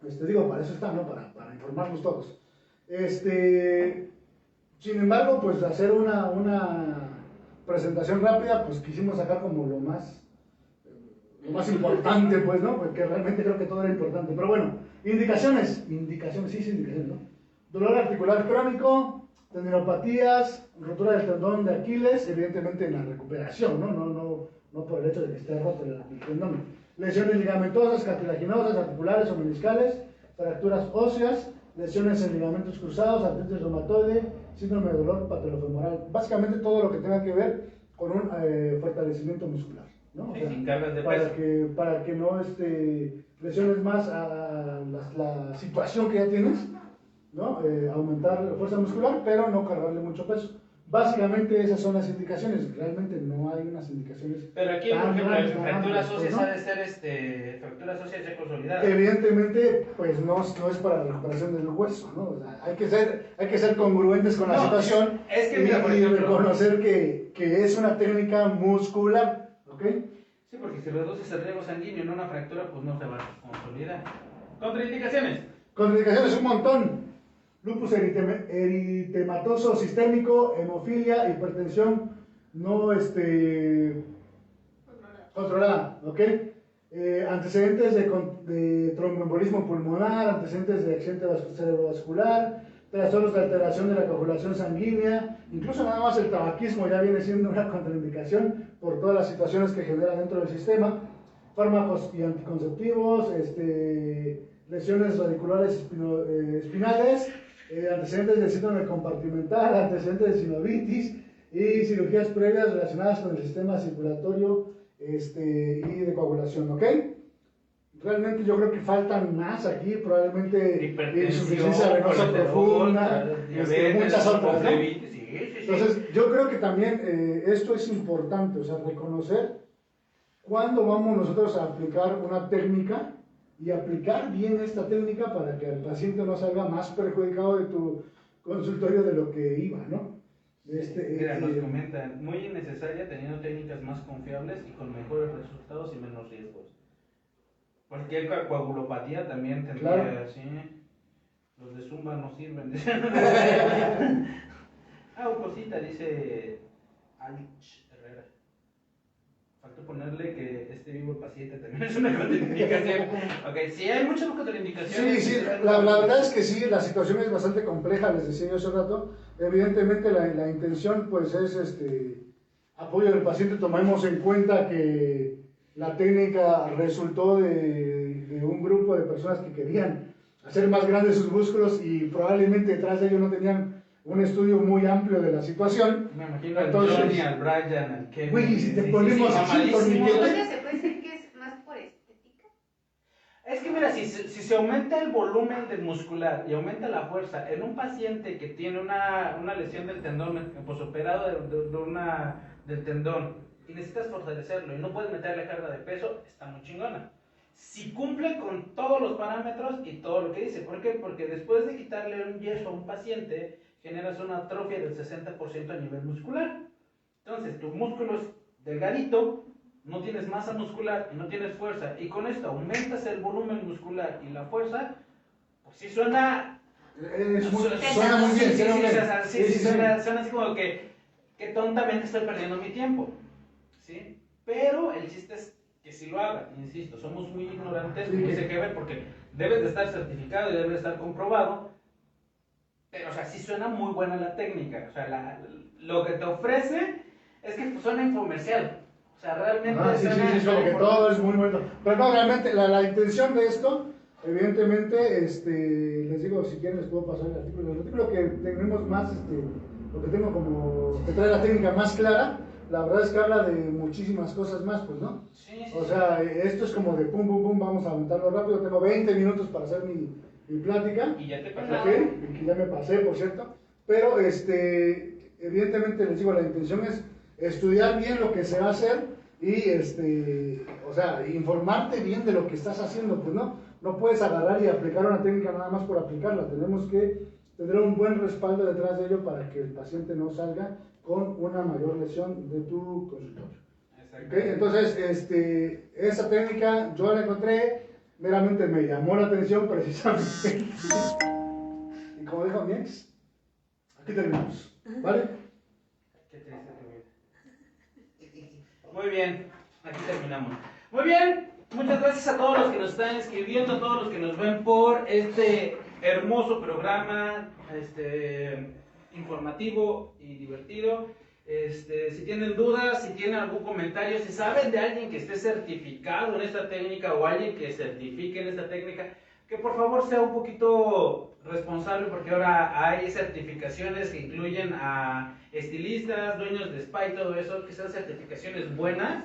Digo, para eso está, ¿no? Para informarnos todos. Sin embargo, pues hacer una presentación rápida, pues quisimos sacar como lo más importante, pues, ¿no? Porque realmente creo que todo era importante. Pero bueno, indicaciones, ¿no? Dolor articular crónico, tendinopatías, rotura del tendón de Aquiles, evidentemente en la recuperación, ¿no? No por el hecho de que esté roto el tendón. Lesiones ligamentosas, cartilaginosas, articulares o meniscales, fracturas óseas, lesiones en ligamentos cruzados, artritis reumatoide, síndrome de dolor patolofemoral. Básicamente todo lo que tenga que ver con un fortalecimiento muscular, ¿no? O sea, sin cargas de peso. Para que no lesiones más a la situación que ya tienes, ¿no? Aumentar la fuerza muscular, pero no cargarle mucho peso. Básicamente esas son las indicaciones. Realmente no hay unas indicaciones. Pero aquí, por ejemplo, en fracturas óseas ha de ser fracturas óseas ya consolidadas. Evidentemente, pues no es para la recuperación del hueso, ¿no? O sea, hay que ser congruentes con la situación, es que, mira, por ejemplo, reconocer que es una técnica muscular, ¿ok? Sí, porque si reduces el riego sanguíneo en una fractura, pues no se va a consolidar. Contraindicaciones. Contraindicaciones un montón. Lupus eritematoso sistémico, hemofilia, hipertensión no controlada, ¿ok? Antecedentes de tromboembolismo pulmonar, antecedentes de accidente cerebrovascular, trastornos de alteración de la coagulación sanguínea, incluso nada más el tabaquismo ya viene siendo una contraindicación por todas las situaciones que genera dentro del sistema, fármacos y anticonceptivos, lesiones radiculares espinales, antecedentes de síndrome compartimental, antecedentes de sinovitis y cirugías previas relacionadas con el sistema circulatorio y de coagulación, ¿ok? Realmente yo creo que faltan más aquí, probablemente insuficiencia venosa profunda, muchas otras, ¿no? sí. Entonces, yo creo que también esto es importante, o sea, reconocer cuándo vamos nosotros a aplicar una técnica y aplicar bien esta técnica para que el paciente no salga más perjudicado de tu consultorio de lo que iba, ¿no? Mira, nos comentan, muy innecesaria teniendo técnicas más confiables y con mejores resultados y menos riesgos. Cualquier coagulopatía también tendría, claro. ¿sí? Los de Zumba no sirven. Un cosita, dice Alch Herrera. Faltó ponerle que esté vivo el paciente también es una contraindicación. Ok, sí, hay muchas contraindicaciones. Sí, la verdad es que sí, la situación es bastante compleja, les decía yo hace rato. Evidentemente la intención pues es apoyo del paciente. Tomemos en cuenta que la técnica resultó de un grupo de personas que querían hacer más grandes sus músculos y probablemente detrás de ellos no tenían un estudio muy amplio de la situación. Me imagino al Johnny, al Brian, al Kevin. Güey, si te ponemos así, torniquetes. ¿Se puede decir que es más por estética? Es que mira, si se aumenta el volumen del muscular y aumenta la fuerza en un paciente que tiene una lesión del tendón, posoperado del tendón, y necesitas fortalecerlo y no puedes meterle carga de peso, está muy chingona. Si cumple con todos los parámetros y todo lo que dice. ¿Por qué? Porque después de quitarle un yeso a un paciente, generas una atrofia del 60% a nivel muscular. Entonces, tu músculo es delgadito, no tienes masa muscular y no tienes fuerza, y con esto aumentas el volumen muscular y la fuerza, pues sí suena... suena muy bien, suena así como que tontamente estoy perdiendo mi tiempo, ¿sí? Pero el chiste es que si lo haga, insisto, somos muy ignorantes, como dice Kevin, porque debes de estar certificado y debe de estar comprobado, pero o sea, sí suena muy buena la técnica, o sea, lo que te ofrece es que suena infomercial, o sea, realmente suena... Sí, como que todo es muy bueno, pero no, realmente la intención de esto, evidentemente, les digo, si quieren les puedo pasar el artículo que tenemos más, lo que tengo como, que trae la técnica más clara. La verdad es que habla de muchísimas cosas más, pues, ¿no? Sí. O sea, esto es como de pum, pum, pum, vamos a aventarlo rápido. Tengo 20 minutos para hacer mi plática. Y ya te pasaste. Okay, y que ya me pasé, por cierto. Pero, evidentemente, les digo, la intención es estudiar bien lo que se va a hacer y, o sea, informarte bien de lo que estás haciendo, pues, ¿no? No puedes agarrar y aplicar una técnica nada más por aplicarla. Tenemos que tener un buen respaldo detrás de ello para que el paciente no salga con una mayor lesión de tu consultorio. ¿Okay? Entonces, esa técnica yo la encontré, meramente me llamó la atención precisamente. Y como dijo mi ex, aquí terminamos, ¿vale? Qué triste tu vida. Muy bien, aquí terminamos. Muy bien, muchas gracias a todos los que nos están escribiendo, a todos los que nos ven por este hermoso programa, informativo y divertido. Si tienen dudas, si tienen algún comentario, si saben de alguien que esté certificado en esta técnica o alguien que certifique en esta técnica, que por favor sea un poquito responsable, porque ahora hay certificaciones que incluyen a estilistas, dueños de spa y todo eso, que sean certificaciones buenas.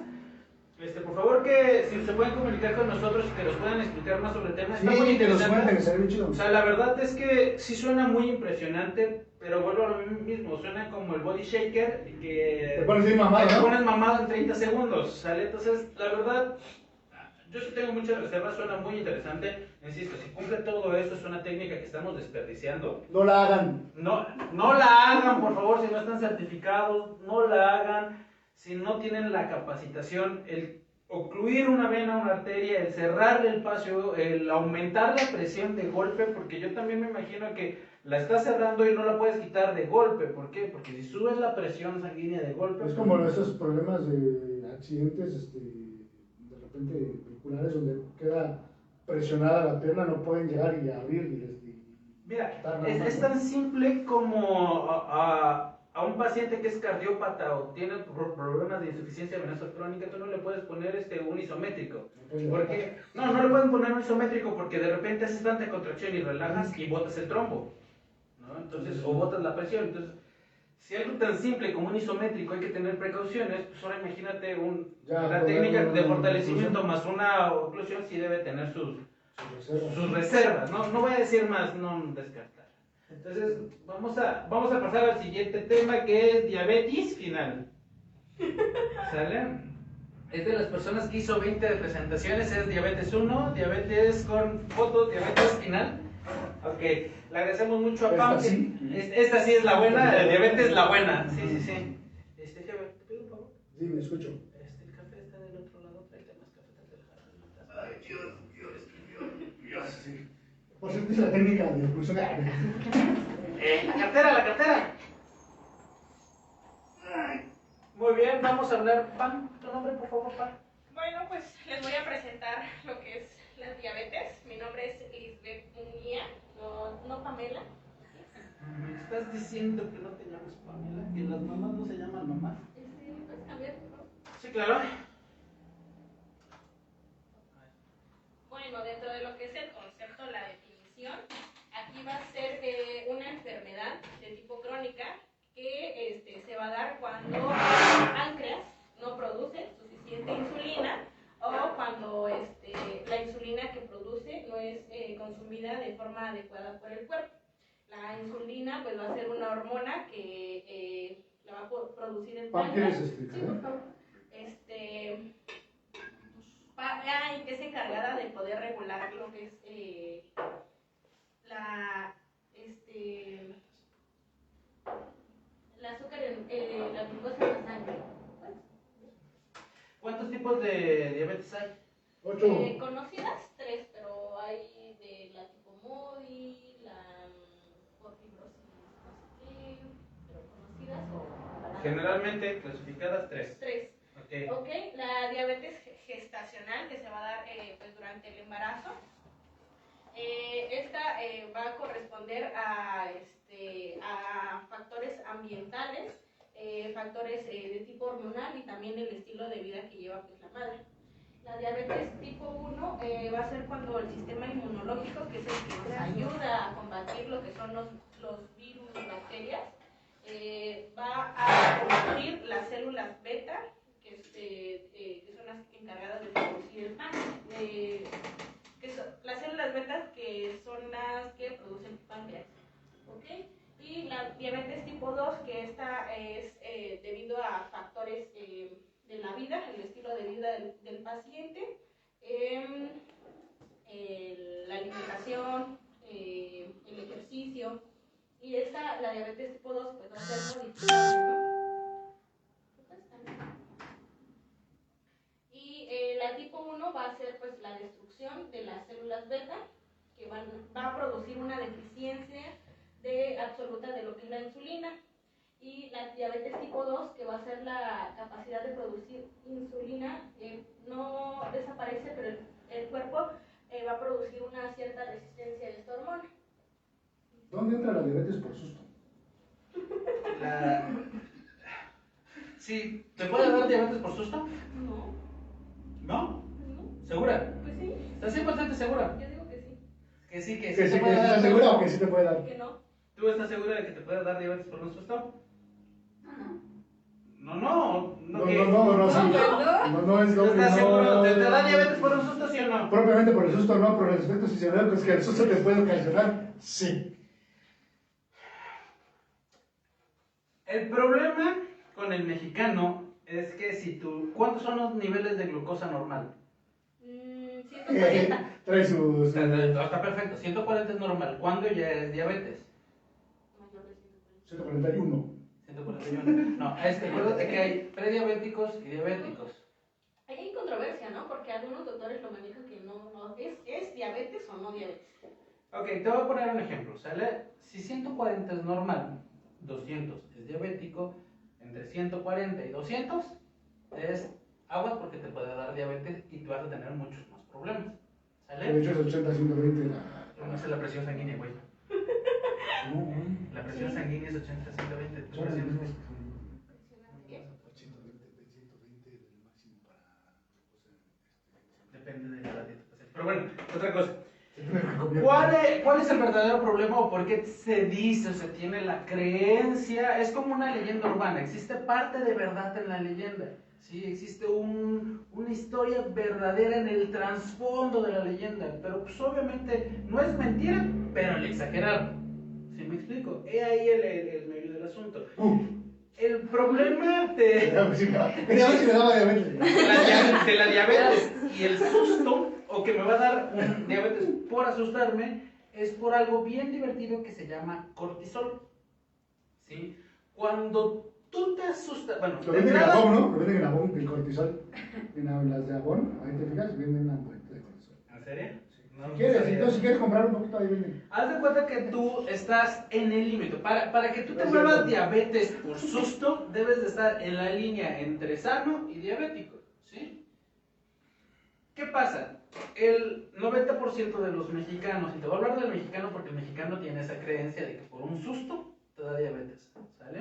Por favor, que si se pueden comunicar con nosotros y que nos puedan explicar más sobre el tema. Está muy interesante. O sea, la verdad es que sí suena muy impresionante, pero vuelvo a lo mismo, suena como el body shaker que te pones bien mamado, te ¿no? pones mamado en 30 segundos, ¿sale? Entonces, la verdad, yo sí tengo muchas reservas, suena muy interesante. Insisto, si cumple todo eso, es una técnica que estamos desperdiciando. No la hagan. No la hagan, por favor, si no están certificados, no la hagan. Si no tienen la capacitación, el ocluir una vena, una arteria, el cerrarle el espacio, el aumentar la presión de golpe, porque yo también me imagino que la estás cerrando y no la puedes quitar de golpe. ¿Por qué? Porque si subes la presión sanguínea de golpe... Es como esos problemas de accidentes, de repente vehiculares, donde queda presionada la pierna, no pueden llegar y abrir. Mira, es tan simple como a un paciente que es cardiópata o tiene problemas de insuficiencia venosa crónica, tú no le puedes poner un isométrico. Porque, no le pueden poner un isométrico porque de repente haces tanta contracción y relajas y botas el trombo, ¿no? Entonces, o botas la presión. Entonces, si algo tan simple como un isométrico hay que tener precauciones, pues ahora imagínate una técnica de fortalecimiento más una oclusión, sí debe tener sus reservas. No voy a decir más, no descartar. Entonces, vamos a pasar al siguiente tema, que es diabetes final. ¿Sale? Es de las personas que hizo 20 de presentaciones, es diabetes 1, diabetes con foto, diabetes final. Ok, le agradecemos mucho a Pam. Esta sí es la buena, el diabetes es la buena. Sí. Jefe, ¿te pido un favor? Sí, me escucho. El café está del otro lado, tráete más café. Ay, Dios. Sí. Por cierto, es la técnica de inclusión. La cartera. Muy bien, vamos a hablar. Pam, tu nombre, por favor, Pam. Bueno, pues les voy a presentar lo que es la diabetes. Mi nombre es Lisbeth Munguía, no Pamela. ¿Me estás diciendo que no te llamas Pamela? ¿Que las mamás no se llaman mamás? ¿Puedes cambiar tu nombre? Sí, claro. Bueno, dentro de lo que es el concepto, la definición, aquí va a ser una enfermedad de tipo crónica que se va a dar cuando el páncreas no produce suficiente insulina o cuando la insulina que produce no es consumida de forma adecuada por el cuerpo. La insulina pues va a ser una hormona que la va a producir el páncreas. ¿Quieres explicar? Sí, por favor. Y que es encargada de poder regular lo que es el azúcar, la glucosa en la sangre. ¿Cuántos tipos de diabetes hay? 8. Conocidas 3, pero hay de la tipo MODI, la por fibrosis, no sé qué, pero conocidas o... Generalmente clasificadas 3. 3. Ok. Ok, la diabetes gestacional que se va a dar pues durante el embarazo. Esta va a corresponder a factores ambientales, factores de tipo hormonal y también el estilo de vida que lleva pues, la madre. La diabetes tipo 1 va a ser cuando el sistema inmunológico, que es el que nos ayuda a combatir lo que son los virus y bacterias, va a producir las células beta, que son las encargadas de producir el pan. Las células beta que son las que producen páncreas. ¿Okay? Y la diabetes tipo 2, que esta es debido a factores de la vida, el estilo de vida del paciente, la alimentación, el ejercicio, y la diabetes tipo 2 pues va a ser modificable, ¿no? Y la tipo 1 va a ser pues la destrucción de las células beta, que va a producir una deficiencia absoluta de lo que es la insulina. Y la diabetes tipo 2, que va a ser la capacidad de producir insulina, no desaparece, pero el cuerpo va a producir una cierta resistencia a esta hormona. ¿Dónde entra la diabetes por susto? Sí, ¿te puede dar diabetes por susto? No. ¿No? ¿Segura? Pues sí. ¿Estás 100% segura? Yo digo que sí. Que sí, que ¿Que sí sí, te puede dar. ¿estás segura o que sí te puede dar? Que no. ¿Tú estás segura de que te puede dar diabetes por un susto? No. No, ¿qué? sí. No es lo que ¿Estás seguro? no. ¿Te da diabetes por un susto, sí o no? Propiamente por el susto no, pero los efectos fisiológicos que el susto te puede ocasionar, sí. El problema con el mexicano es que ¿cuántos son los niveles de glucosa normal? 140. Trae sus... Está perfecto, 140 es normal. ¿Cuándo ya es diabetes? Mayor de 140. 141. 141. No, acuérdate que hay prediabéticos y diabéticos. Ahí hay controversia, ¿no? Porque algunos doctores lo manejan que no es diabetes o no diabetes. Ok, te voy a poner un ejemplo, ¿sale? Si 140 es normal, 200 es diabético, entre 140 y 200 es aguas porque te puede dar diabetes y tú vas a tener muchos más problemas, De ¿sale? hecho es 80, 120. No sé la presión sanguínea, güey. La presión sanguínea es 80, 120. ¿Tu presión es? 120 del máximo para... Depende de la dieta. Pero bueno, otra cosa. ¿Cuál ¿Cuál es el verdadero problema o por qué se dice o se tiene la creencia? Es como una leyenda urbana, existe parte de verdad en la leyenda, ¿sí? Existe una historia verdadera en el trasfondo de la leyenda, pero pues obviamente no es mentira, pero le exageraron, ¿sí me me explico. He ahí el medio del asunto. El problema de la diabetes y el susto, o que me va a dar un diabetes por asustarme, es por algo bien divertido que se llama cortisol. ¿Sí? Cuando tú te asustas, bueno, lo venden en Avon, ¿no? Lo venden en Avon, el cortisol. En las de Avon, ahí te fijas, venden una ampolleta de cortisol. ¿En serio? No, Si quieres comprar un poquito, ahí venden. Haz de cuenta que tú estás en el límite. Para que tú te vuelvas diabetes por susto, debes de estar en la línea entre sano y diabético. ¿Sí? ¿Qué pasa? El 90% de los mexicanos, y te voy a hablar del mexicano porque el mexicano tiene esa creencia de que por un susto te da diabetes. ¿Sale?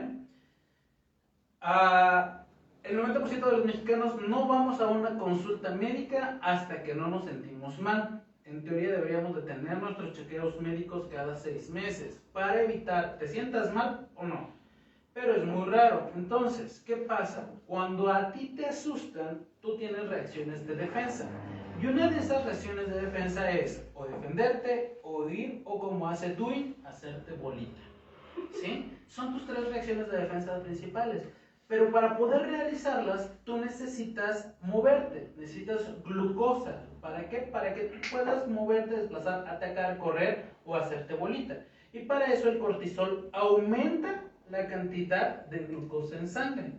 El 90% de los mexicanos no vamos a una consulta médica hasta que no nos sentimos mal. En teoría deberíamos de tener nuestros chequeos médicos cada 6 meses para evitar, ¿te sientas mal o no? Pero es muy raro. Entonces, ¿qué pasa? Cuando a ti te asustan, tú tienes reacciones de defensa. Y una de esas reacciones de defensa es o defenderte, o huir, o como hace Dewey, hacerte bolita. ¿Sí? Son tus 3 reacciones de defensa principales. Pero para poder realizarlas, tú necesitas moverte, necesitas glucosa. ¿Para qué? Para que tú puedas moverte, desplazar, atacar, correr o hacerte bolita. Y para eso el cortisol aumenta la cantidad de glucosa en sangre.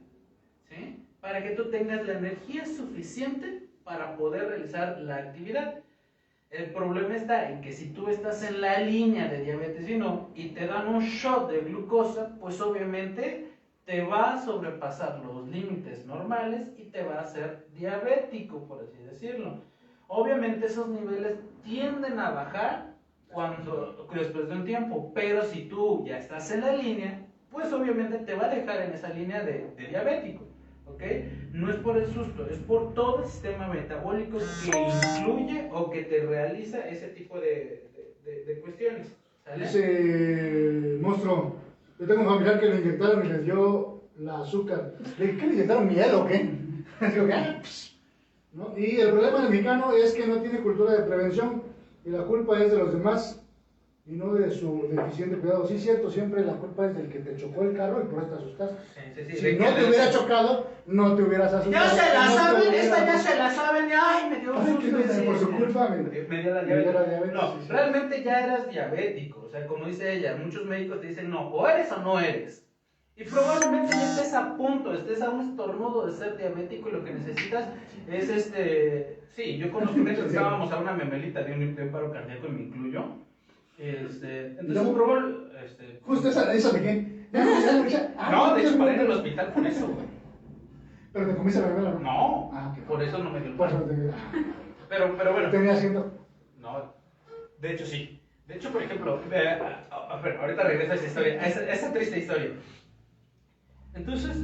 ¿Sí? Para que tú tengas la energía suficiente para poder realizar la actividad. El problema está en que si tú estás en la línea de diabetes y te dan un shot de glucosa, pues obviamente te va a sobrepasar los límites normales y te va a hacer diabético, por así decirlo. Obviamente esos niveles tienden a bajar después de un tiempo, pero si tú ya estás en la línea, pues obviamente te va a dejar en esa línea de diabético, ¿ok? No es por el susto, es por todo el sistema metabólico que incluye o que te realiza ese tipo de cuestiones, ¿sale? Dice monstruo, yo tengo un familiar que le inyectaron y le dio la azúcar. ¿Qué le inyectaron, miel o qué? Digo, ¿qué? ¿No? Y el problema del mexicano es que no tiene cultura de prevención y la culpa es de los demás y no de su deficiente cuidado. Sí, cierto, siempre la culpa es del que te chocó el carro y por eso te asustaste. Sí, si no te hubiera chocado, no te hubieras asustado. Ya se la saben, esta ya se la saben, ay, me dio un susto. Por su culpa me dio la diabetes. No, sí. realmente ya eras diabético, o sea, como dice ella, muchos médicos te dicen, no, o eres o no eres. Y probablemente ya estés a punto, estés a un estornudo de ser diabético y lo que necesitas es sí, yo conozco gente que estábamos a una memelita de un paro cardíaco y me incluyo. Entonces probablemente, justo esa de qué. No, de hecho paré en el hospital por eso, güey. Pero te comiste la memela, ¿no? No, okay. Por eso no me dio el Por eso paro. Pero bueno. ¿Tenía haciendo? No, de hecho sí. De hecho, por ejemplo, ahorita regreso a esa historia, a esa triste historia. Entonces,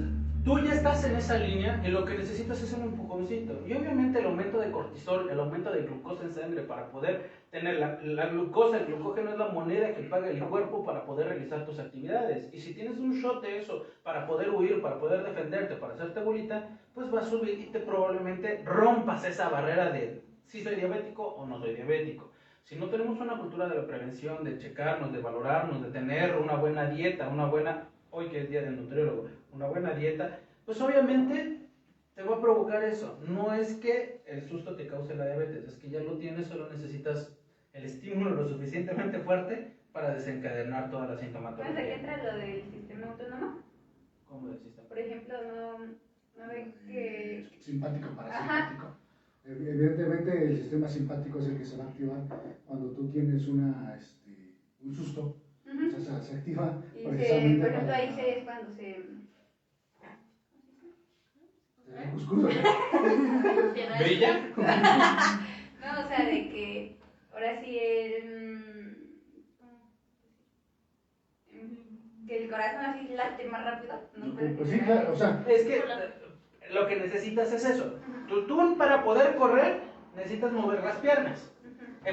tú ya estás en esa línea y lo que necesitas es un empujoncito. Y obviamente el aumento de cortisol, el aumento de glucosa en sangre para poder tener la glucosa, el glucógeno es la moneda que paga el cuerpo para poder realizar tus actividades. Y si tienes un shot de eso para poder huir, para poder defenderte, para hacerte bolita, pues va a subir y te probablemente rompas esa barrera de si soy diabético o no soy diabético. Si no tenemos una cultura de la prevención, de checarnos, de valorarnos, de tener una buena dieta, hoy que es día del nutriólogo, una buena dieta, pues obviamente te va a provocar eso. No es que el susto te cause la diabetes, es que ya lo tienes, solo necesitas el estímulo lo suficientemente fuerte para desencadenar toda la sintomatología. ¿Sabes de qué entra lo del sistema autónomo? ¿Cómo del sistema? Por ejemplo, no ve que... Simpático, parasimpático. Evidentemente el sistema simpático es el que se va a activar cuando tú tienes un susto. O sea, se activa y precisamente por ejemplo, ahí es cuando se... ¿Cuscús? ¿Brilla? No, o sea, de que ahora sí que el corazón así late más rápido. ¿No? Pues sí, claro, o sea... Es que lo que necesitas es eso. Tú para poder correr necesitas mover las piernas.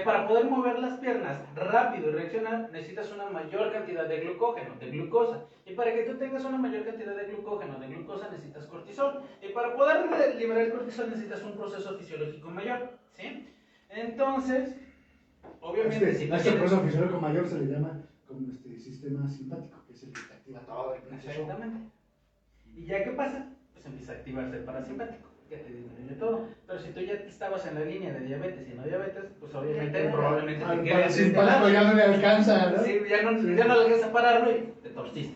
Para poder mover las piernas rápido y reaccionar, necesitas una mayor cantidad de glucógeno, de glucosa. Y para que tú tengas una mayor cantidad de glucógeno, de glucosa, necesitas cortisol. Y para poder liberar el cortisol necesitas un proceso fisiológico mayor, ¿sí? Entonces, obviamente, si no este proceso fisiológico mayor se le llama como sistema simpático, que es el que te activa todo el proceso. Exactamente. ¿Y ya qué pasa? Pues empieza a activarse el parasimpático, que te disminuye todo. Pero si tú ya estabas en la línea de diabetes y no diabetes, pues obviamente, probablemente Al te quedes parasimpático ya no le alcanza, ¿no? Sí, ya no le alcanza a pararlo y te torciste.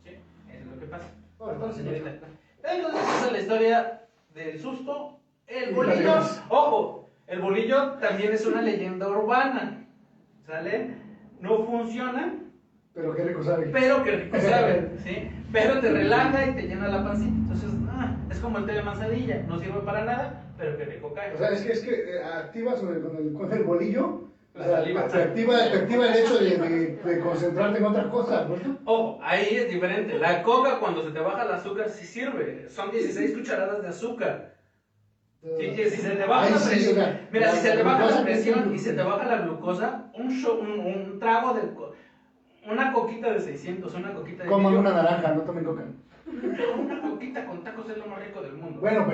¿Sí? Eso es lo que pasa. Entonces, Señorita. Entonces, esa es la historia del susto. El Y bolillo, las- ojo, el bolillo también es una leyenda urbana. ¿Sale? No funciona, pero qué rico sabe. pero qué rico sabe, ¿sí? Pero te relaja y te llena la pancita. Entonces, es como el té de manzanilla, no sirve para nada, pero qué rico cae. O sea, es que activas con el bolillo, o La sea, saliva. te activa el hecho de concentrarte en otras cosas, ¿no? Ojo, ahí es diferente. La coca cuando se te baja el azúcar sí sirve. Son 16 cucharadas de azúcar. Si se te baja Ahí la sí, presión, o sea, mira, si se te baja glucosa la presión que- y se te baja la glucosa, un trago de una coquita de 600, una coquita de Coman millo, una naranja, no tomen coca. una coquita con tacos es lo más rico del mundo. Bueno,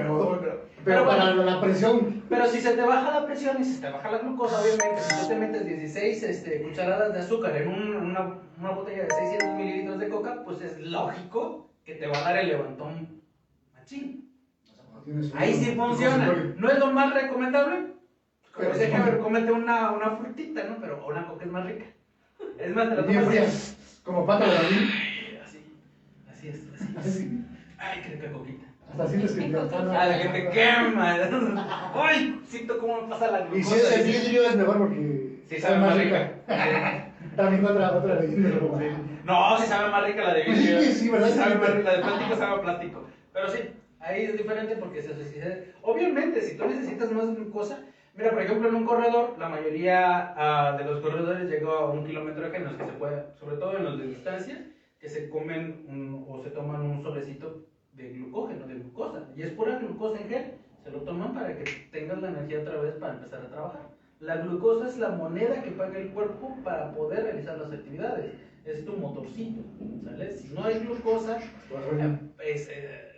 pero para la presión, Pero si se te baja la presión y se te baja la glucosa, obviamente, si tú te metes 16 cucharadas de azúcar en una botella de 600 mililitros de coca, pues es lógico que te va a dar el levantón machín. o sea, cuando tienes Ahí sí funciona. No es lo más recomendable. Como Pero decía sí. Javier, cómete una frutita, ¿no? Pero una coca es más rica. Es más, te la bien tomas fría, así. como pata de David. Así es, así. Así, Ay, qué rica coquita. hasta sientes que te Ah, de que te quema. Ay, siento cómo me pasa la Y glucosa. si es de vidrio es mejor porque Sí, sabe más rica. También otra leyenda urbana. No, sí sabe más rica la de vidrio. Sí, sí, ¿verdad? Sabe más rica, la de plástico sabe a plástico. Pero sí, ahí es diferente porque obviamente, si tú necesitas más glucosa, mira, por ejemplo, en un corredor, la mayoría de los corredores llegó a un kilometraje en los que se puede, sobre todo en los de distancia, que se comen o se toman un sobrecito de glucógeno, de glucosa. Y es pura glucosa en gel. Se lo toman para que tengas la energía otra vez para empezar a trabajar. La glucosa es la moneda que paga el cuerpo para poder realizar las actividades. Es tu motorcito, ¿sale? Si no hay glucosa,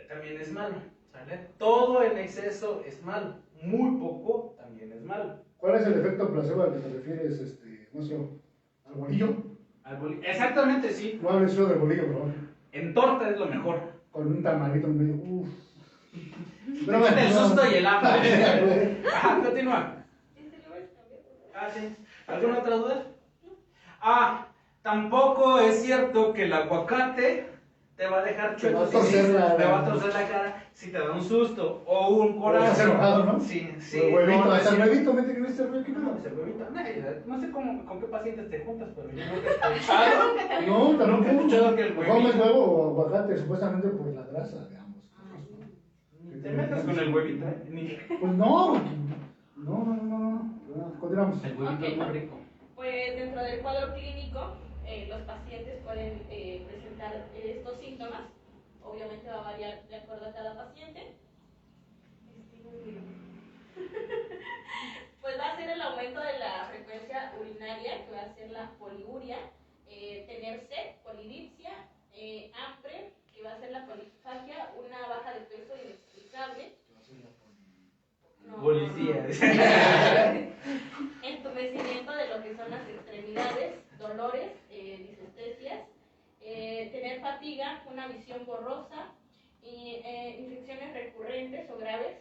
también es malo, ¿sale? Todo en exceso es malo. Muy poco también es malo. ¿Cuál es el efecto placebo al que te refieres, Monstruo? ¿Al bolillo? Exactamente, sí. No hables solo del bolillo, por favor. En torta es lo mejor. Con un tamarito en medio. Uff. Te quita el susto y el hambre. Ajá, continúa. Sí. ¿Alguna otra duda? Tampoco es cierto que el aguacate te va a dejar chueco, Te va a torcer la cara si te da un susto o un coraje. Estás enojado, ¿no? Sí, sí. El huevito, no, hasta el sí. huevito, mete que este huevito. No, pues el huevito. No sé con qué pacientes te juntas, pero yo nunca he escuchado. No, Nunca he también escuchado que el huevito. comes huevo o aguacate, supuestamente por la grasa, digamos. Te metas con el huevito, ¿eh? Pues no. No. Continuamos. El huevito es muy rico. Pues dentro del cuadro clínico, los pacientes pueden presentar estos síntomas. Obviamente va a variar de acuerdo a cada paciente. Pues va a ser el aumento de la frecuencia urinaria, que va a ser la poliuria, tener sed, polidipsia, hambre, que va a ser la polifagia, una baja de peso inexplicable. Policía. Entumecimiento de lo que son las extremidades, dolores, disestesias, tener fatiga, una visión borrosa, y infecciones recurrentes o graves,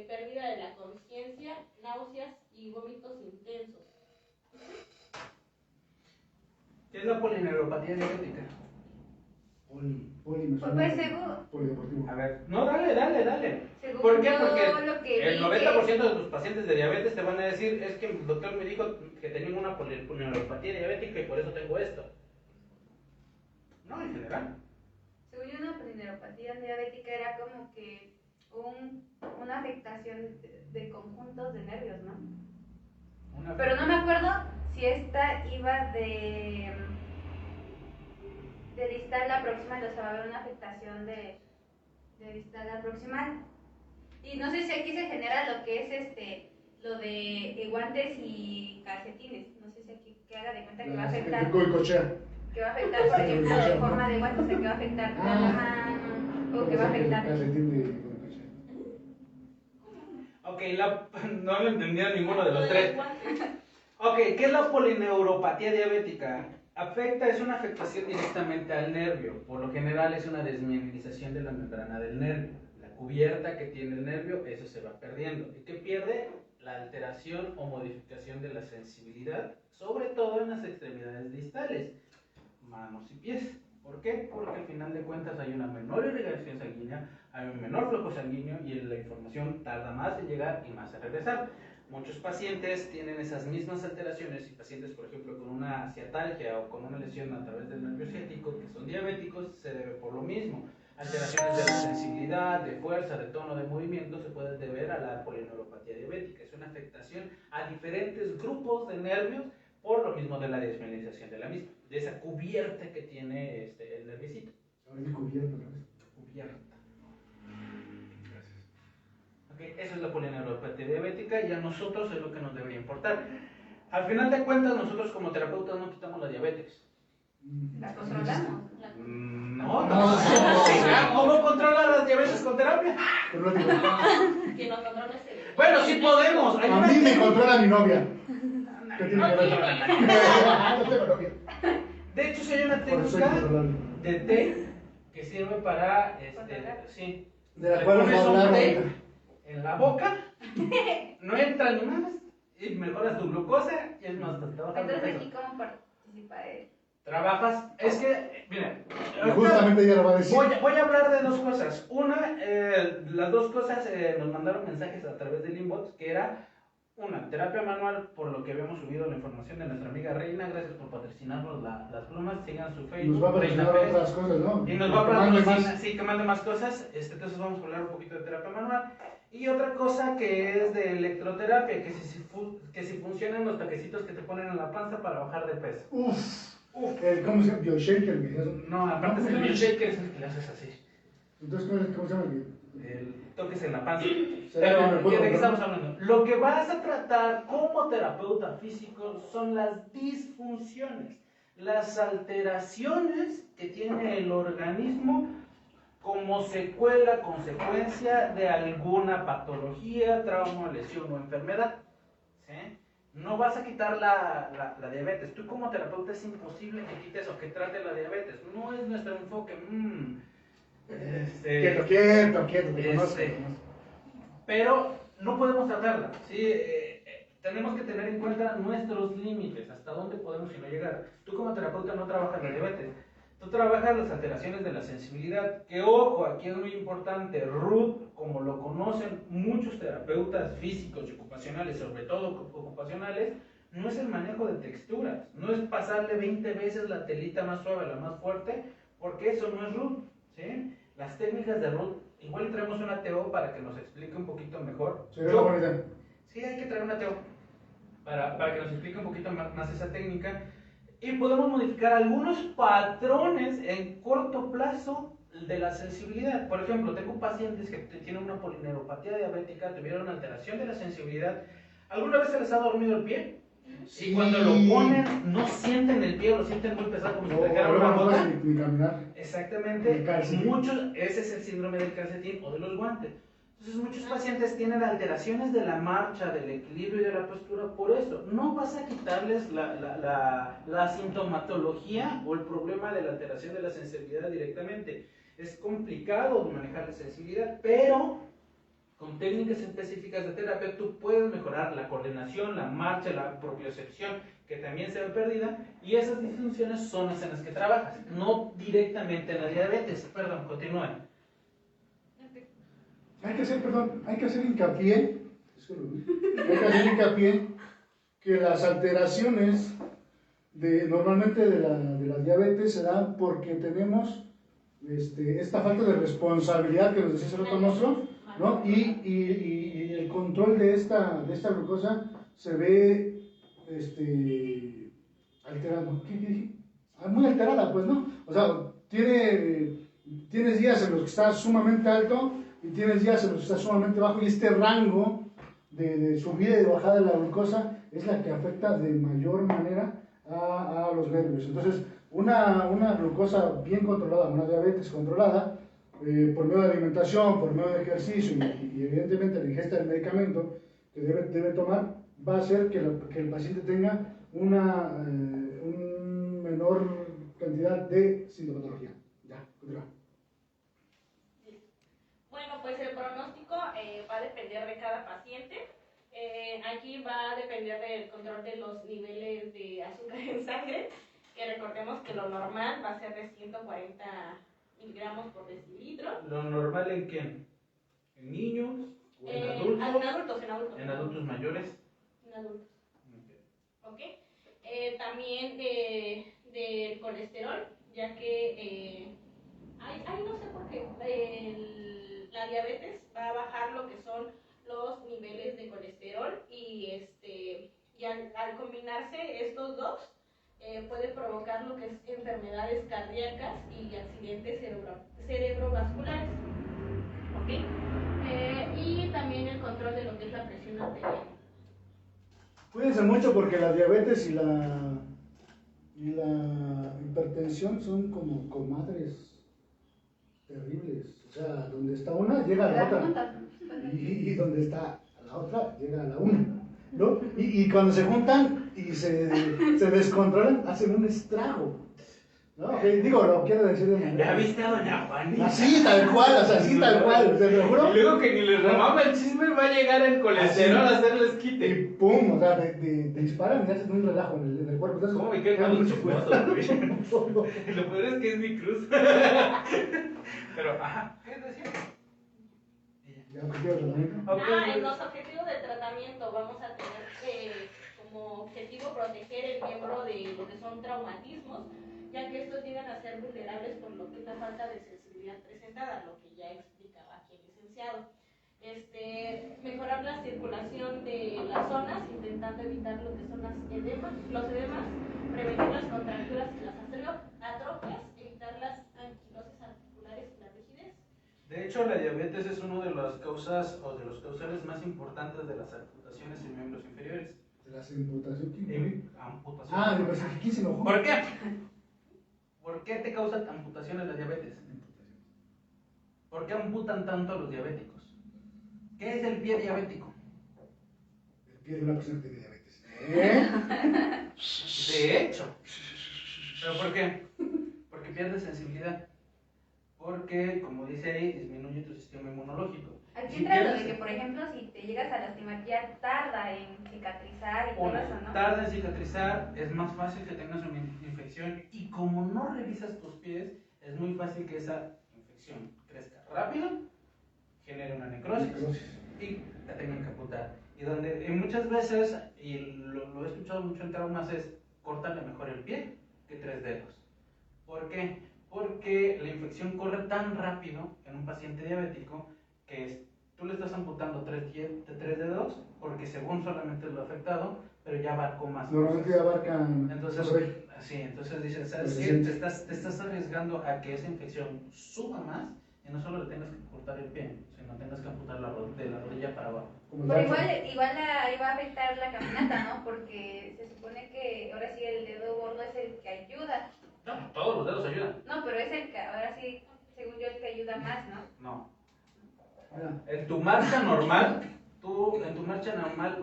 pérdida de la conciencia, náuseas y vómitos intensos. ¿Qué es la polineuropatía diabética? Poli, me suena Pues según- polideportivo. A ver, no, dale. Según ¿Por qué? yo Porque lo que el vi 90% de tus pacientes de diabetes te van a decir, es que el doctor me dijo que tenía una polineuropatía diabética y por eso tengo esto. No, en general. Según yo, una polineuropatía diabética era como que una afectación de conjuntos de nervios, ¿no? Pero no me acuerdo si esta iba de distal a proximal, o sea, va a haber una afectación de distal a proximal. Y no sé si aquí se genera lo que es lo de guantes y calcetines. No sé si aquí que haga de cuenta que va a afectar. Cochea. Que va a afectar, por ejemplo, de forma de guantes, o sea, que va a afectar la mano, o que va a afectar. Ok, no lo entendía ninguno de los tres. Ok, ¿qué es la polineuropatía diabética? Afecta, es una afectación directamente al nervio. Por lo general es una desmineralización de la membrana del nervio. La cubierta que tiene el nervio, eso se va perdiendo. ¿Y qué pierde? La alteración o modificación de la sensibilidad, sobre todo en las extremidades distales, manos y pies. ¿Por qué? Porque al final de cuentas hay una menor irrigación sanguínea, hay un menor flujo sanguíneo y la información tarda más en llegar y más en regresar. Muchos pacientes tienen esas mismas alteraciones y pacientes, por ejemplo, con una ciatalgia o con una lesión a través del nervio ciático, que son diabéticos, se debe por lo mismo. Alteraciones de la sensibilidad, de fuerza, de tono, de movimiento se pueden deber a la polineuropatía diabética. Es una afectación a diferentes grupos de nervios por lo mismo de la desmineralización de la misma, de esa cubierta que tiene el nerviecito. Cubierta, ¿no? Cubierta. Okay, eso es la polineuropatía diabética y a nosotros es lo que nos debería importar. Al final de cuentas, nosotros como terapeutas no quitamos la diabetes. ¿La controlamos? No. ¿Cómo controla la diabetes con terapia? Que nos controle ese. Bueno, sí podemos. Hay A una mí me técnica. controla mi novia. ¿Qué tiene que ver? No tengo novia. De hecho, sí hay una Por eso soy técnica controlable. de té que sirve para, sí, De la le cual pones vamos a un hablar té ahorita. en la boca, no entra ni más, y mejoras tu glucosa y es más, te bajas de Entonces, peso. ¿aquí cómo participa él? Trabajas, es que, mira, Y justamente ella lo va a decir. voy a hablar de dos cosas. Una, las dos cosas nos mandaron mensajes a través del inbox, que era una terapia manual, por lo que habíamos subido la información de nuestra amiga Reina. Gracias por patrocinarnos las plumas. Sigan su Facebook. Nos va a Reina patrocinar Pérez. otras cosas, ¿no? Y nos va a Que mande patrocinar, más. sí, que mande más cosas. Entonces vamos a hablar un poquito de terapia manual. Y otra cosa que es de electroterapia, que si funcionan los toquecitos que te ponen en la panza para bajar de peso. Uf. ¿Cómo se llama? Bioshaker, güey. No, aparte es el bioshaker, es el que le haces así. Entonces, ¿cómo se llama? El toques en la panza. Será que me Pero, puedo ¿de qué comprar? estamos hablando? Lo que vas a tratar como terapeuta físico son las disfunciones, las alteraciones que tiene el organismo como secuela, consecuencia de alguna patología, trauma, lesión o enfermedad. ¿Sí? No vas a quitar la diabetes. Tú como terapeuta es imposible que quites o que trate la diabetes. No es nuestro enfoque. Quieto, te conozco. Pero no podemos tratarla, ¿sí? Tenemos que tener en cuenta nuestros límites, hasta dónde podemos y no llegar. Tú como terapeuta no trabajas la diabetes, tú trabajas las alteraciones de la sensibilidad, que ojo, aquí es muy importante, RUT, como lo conocen muchos terapeutas físicos y ocupacionales, sobre todo ocupacionales, no es el manejo de texturas, no es pasarle 20 veces la telita más suave a la más fuerte, porque eso no es RUT, ¿sí? Las técnicas de RUT, igual traemos una TO para que nos explique un poquito mejor. Sería una buena idea. Sí, hay que traer una TO para que nos explique un poquito más esa técnica. Y podemos modificar algunos patrones en corto plazo de la sensibilidad. Por ejemplo, tengo pacientes que tienen una polineuropatía diabética, tuvieron una alteración de la sensibilidad. ¿Alguna vez se les ha dormido el pie? Sí. Y cuando lo ponen, no sienten el pie, lo sienten muy pesado como si trajera una No bota. ni caminar. Exactamente. El calcetín. Ese es el síndrome del calcetín o de los guantes. Entonces muchos pacientes tienen alteraciones de la marcha, del equilibrio y de la postura por eso. No vas a quitarles la sintomatología o el problema de la alteración de la sensibilidad directamente. Es complicado manejar la sensibilidad, pero con técnicas específicas de terapia tú puedes mejorar la coordinación, la marcha, la propiocepción, que también se ve perdida, y esas disfunciones son las en las que trabajas, no directamente en la diabetes. Perdón, continúa. Hay que hacer hincapié que las alteraciones normalmente de la diabetes se dan porque tenemos esta falta de responsabilidad que nos decía el otro mozo, ¿no? Y el control de esta glucosa se ve alterado. ¿Qué dije? Muy alterada, pues, ¿no? O sea, tienes días en los que está sumamente alto y tienes días en los que está sumamente bajo, y este rango de subida y de bajada de la glucosa es la que afecta de mayor manera a los nervios. Entonces, una glucosa bien controlada, una diabetes controlada, por medio de alimentación, por medio de ejercicio y evidentemente la ingesta del medicamento que debe tomar, va a hacer que el paciente tenga un menor cantidad de sintomatología. Ya, continúa. Bueno, pues el pronóstico va a depender de cada paciente. Aquí va a depender del control de los niveles de azúcar en sangre, que recordemos que lo normal va a ser de 140 miligramos por decilitro. ¿Lo normal en quién? ¿En niños? ¿O en adultos? En adultos. ¿En adultos mayores? En adultos. ¿Ok? También del colesterol, ya que no sé por qué, la diabetes va a bajar lo que son los niveles de colesterol y al combinarse estos dos puede provocar lo que es enfermedades cardíacas y accidentes cerebrovasculares. ¿Ok? Y también el control de lo que es la presión arterial. Cuídense mucho porque la diabetes y la hipertensión son como comadres terribles. O sea, donde está una, llega a la otra. Y donde está la otra, llega a la una. ¿No? Y cuando se juntan y se descontrolan, hacen un estrago. ¿No? Digo, lo quiero decir de manera. ¿Ya viste a doña Juanita? Así, tal cual, o sea, así, tal cual. Te lo juro. Y luego que ni les remama el chisme, va a llegar el colesterol a hacerles quite. Y pum, o sea, te disparan y hacen un relajo en el cuerpo. Entonces, ¿Cómo me queda con mucho su cuidado. foto, güey? Lo peor es que es mi cruz. Pero, ajá, ¿qué decía? Ya, objetivo de tratamiento. En los objetivos del tratamiento vamos a tener como objetivo proteger el miembro de lo que son traumatismos, ya que estos llegan a ser vulnerables por lo que es la falta de sensibilidad presentada, lo que ya explicaba aquí el licenciado. Mejorar la circulación de las zonas, intentando evitar lo que son los edemas, prevenir las contracturas y las atrofias, evitar las anquilosis articulares y la rigidez. De hecho, la diabetes es una de las causas o de los causales más importantes de las amputaciones en miembros inferiores. De las amputaciones. Amputaciones. Pues aquí se enojó. ¿Por qué? ¿Por qué te causa amputaciones la diabetes? ¿Por qué amputan tanto a los diabéticos? ¿Qué es el pie diabético? El pie de una persona que tiene diabetes. De hecho. ¿Pero por qué? Porque pierde sensibilidad. Porque, como dice ahí, disminuye tu sistema inmunológico. Aquí entra lo de que, por ejemplo, si te llegas a lastimar, ya tarda en cicatrizar y todo eso, ¿no? Tarda en cicatrizar, es más fácil que tengas una infección y como no revisas tus pies, es muy fácil que esa infección crezca rápido, genere una necrosis y la tengan que amputar. Y donde muchas veces, y lo he escuchado mucho en traumas, es córtale mejor el pie que 3 dedos. ¿Por qué? Porque la infección corre tan rápido en un paciente diabético que tú le estás amputando 3 dedos porque según solamente es lo afectado, pero ya abarcó más. Normalmente abarcan. Entonces dices, ¿sabes qué? Te estás arriesgando a que esa infección suba más y no solo le tengas que cortar el pie, sino tengas que amputar de la rodilla para abajo. Pero igual ahí va a afectar la caminata, ¿no? Porque se supone que ahora sí el dedo gordo es el que ayuda. No, todos los dedos ayudan. No, pero es el que ahora sí, según yo, el que ayuda más, ¿no? No. En tu marcha normal,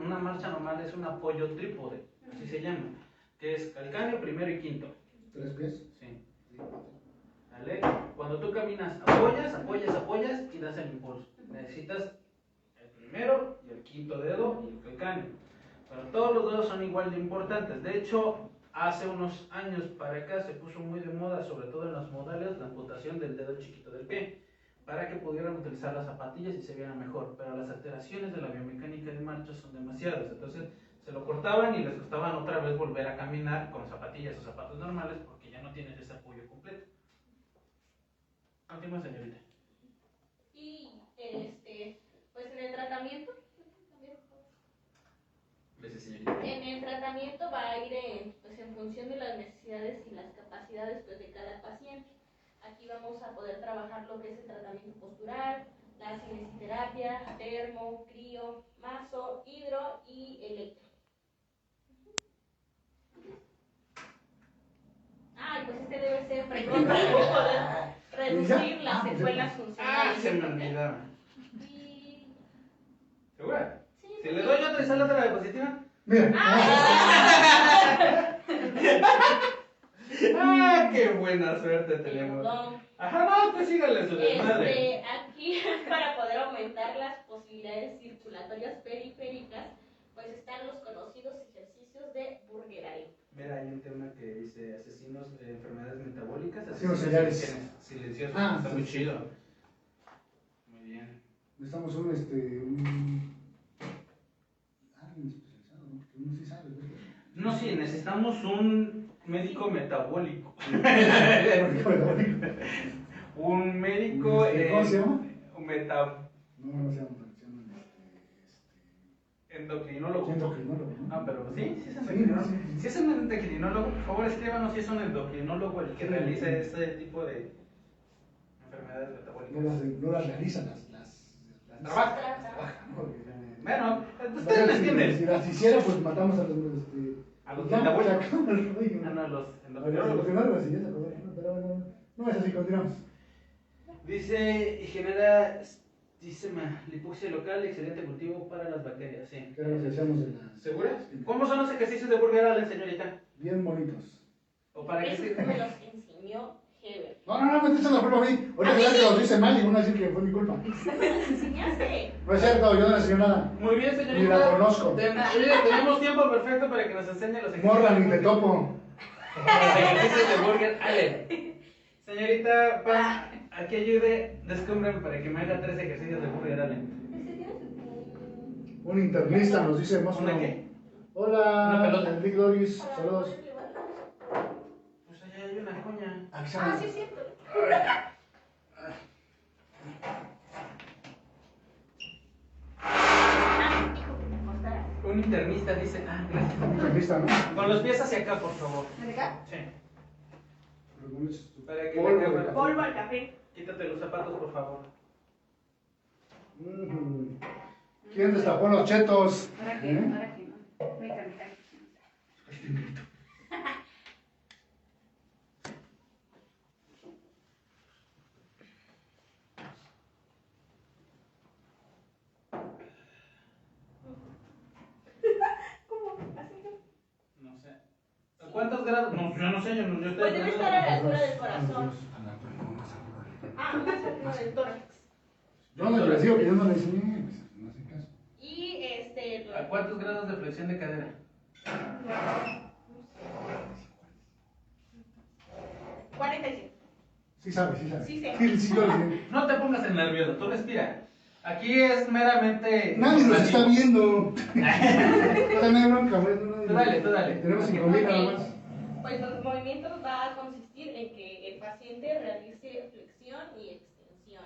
una marcha normal es un apoyo trípode, así se llama, que es calcáneo, primero y quinto. 3 pies. Sí. ¿Vale? Cuando tú caminas, apoyas y das el impulso. Necesitas el primero y el quinto dedo y el calcáneo. Pero todos los dedos son igual de importantes. De hecho, hace unos años para acá se puso muy de moda, sobre todo en las modales, la amputación del dedo chiquito del pie, para que pudieran utilizar las zapatillas y se vieran mejor. Pero las alteraciones de la biomecánica de marcha son demasiadas. Entonces se lo cortaban y les costaban otra vez volver a caminar con zapatillas o zapatos normales porque ya no tienes ese apoyo completo. Continúa, señorita. Y pues en el tratamiento, Gracias, señorita. en el tratamiento va a ir en función de las necesidades y las capacidades pues, de cada paciente. Aquí vamos a poder trabajar lo que es el tratamiento postural, la cinesiterapia, termo, crío, maso, hidro y electro. Pues debe ser frecuente para poder reducir las secuelas funcionales. Se me olvidaba. Y... ¿Segura? Sí, Si le doy otra, ¿sale otra diapositiva? Mira. ¡Ah, qué buena suerte tenemos! Perdón. Ajá, no, pues síganle su desmadre. Aquí, para poder aumentar las posibilidades circulatorias periféricas, pues están los conocidos ejercicios de Burgeraling. Mira, hay un tema que dice asesinos de enfermedades metabólicas, Asesinos seriales. silenciosos. Ah, Está sí, muy sí. chido. Muy bien. Necesitamos un alguien especializado, ¿no? Porque uno sí sabe, ¿verdad? No, sí, necesitamos un médico metabólico. Un médico. ¿Cómo se llama? Un meta. No se llama, Endocrinólogo. endocrinólogo, ¿no? Ah, pero sí, sí es Sí, endocrinólogo. sí, sí. Si es un endocrinólogo, por favor escríbanos si es un endocrinólogo el que realiza este tipo de enfermedades metabólicas. No las realizan, las Trabaja. trabaja, ¿no? Bueno, ustedes me entienden. Si las hiciera, pues matamos a los A los ya, metabólicos. se acaba el rollo. Ah, no, los A los endocrinólogos. endocrinólogos, sí, ya se acabó, ¿no? Pero bueno, no es así, continuamos. Dice, y genera, dice, lipoxia local, excelente cultivo para las bacterias, sí. Que era lo que decíamos de las... ¿Seguras? ¿Cómo son los ejercicios de Burger Allen, señorita? Bien bonitos. ¿O para qué Eso sirve? me los enseñó Heber. No, me echan la culpa a mí. Ahorita ya que los dice mal y van a decir que fue mi culpa. Me los enseñaste. No es cierto, yo no le enseñé nada. Muy bien, señorita. Ni la conozco. Mire, tenemos tiempo perfecto para que nos enseñe los ejercicios. Morra, de ni te Burger- topo. Los ejercicios de Burger Allen. Señorita, aquí ayude, descúbreme para que me haga 3 ejercicios de Burger Allen. Un internista nos dice, más ¿Una qué? Hola, Una pelota. Enrique Doris, saludos. Pues allá hay una coña. Aquí Ah, está. sí, es cierto. Ah, dijo que te acostara. Un internista dice, gracias. Internista, ¿no? Con los pies hacia acá, por favor. ¿De acá? Sí. Algunos Para que polvo la de cámara- café. Polvo al café. Quítate los zapatos, por favor. ¿Quién destapó los chetos? Ahora que no. Me encanta. ¿Cómo? ¿Así? No sé. ¿Cuántos grados? No, yo no sé, yo estoy. Pues debe estar a la altura del corazón. A la altura, no, más arriba. Más arriba del tórax. Yo no les digo que yo no le enseñé, pues no hacen caso. Y ¿A cuántos grados de flexión de cadera? 47. Sí sabe, sí sabe. Sí sé. Sí, yo le enseñé. No te pongas en nervioso, tú respira. Aquí es meramente. Nadie nos está viendo. O sea, no hay bronca, güey. Tú dale, tú dale. Tenemos 5,000 nada más. Pues los movimientos va a consistir en que el paciente realice flexión y extensión.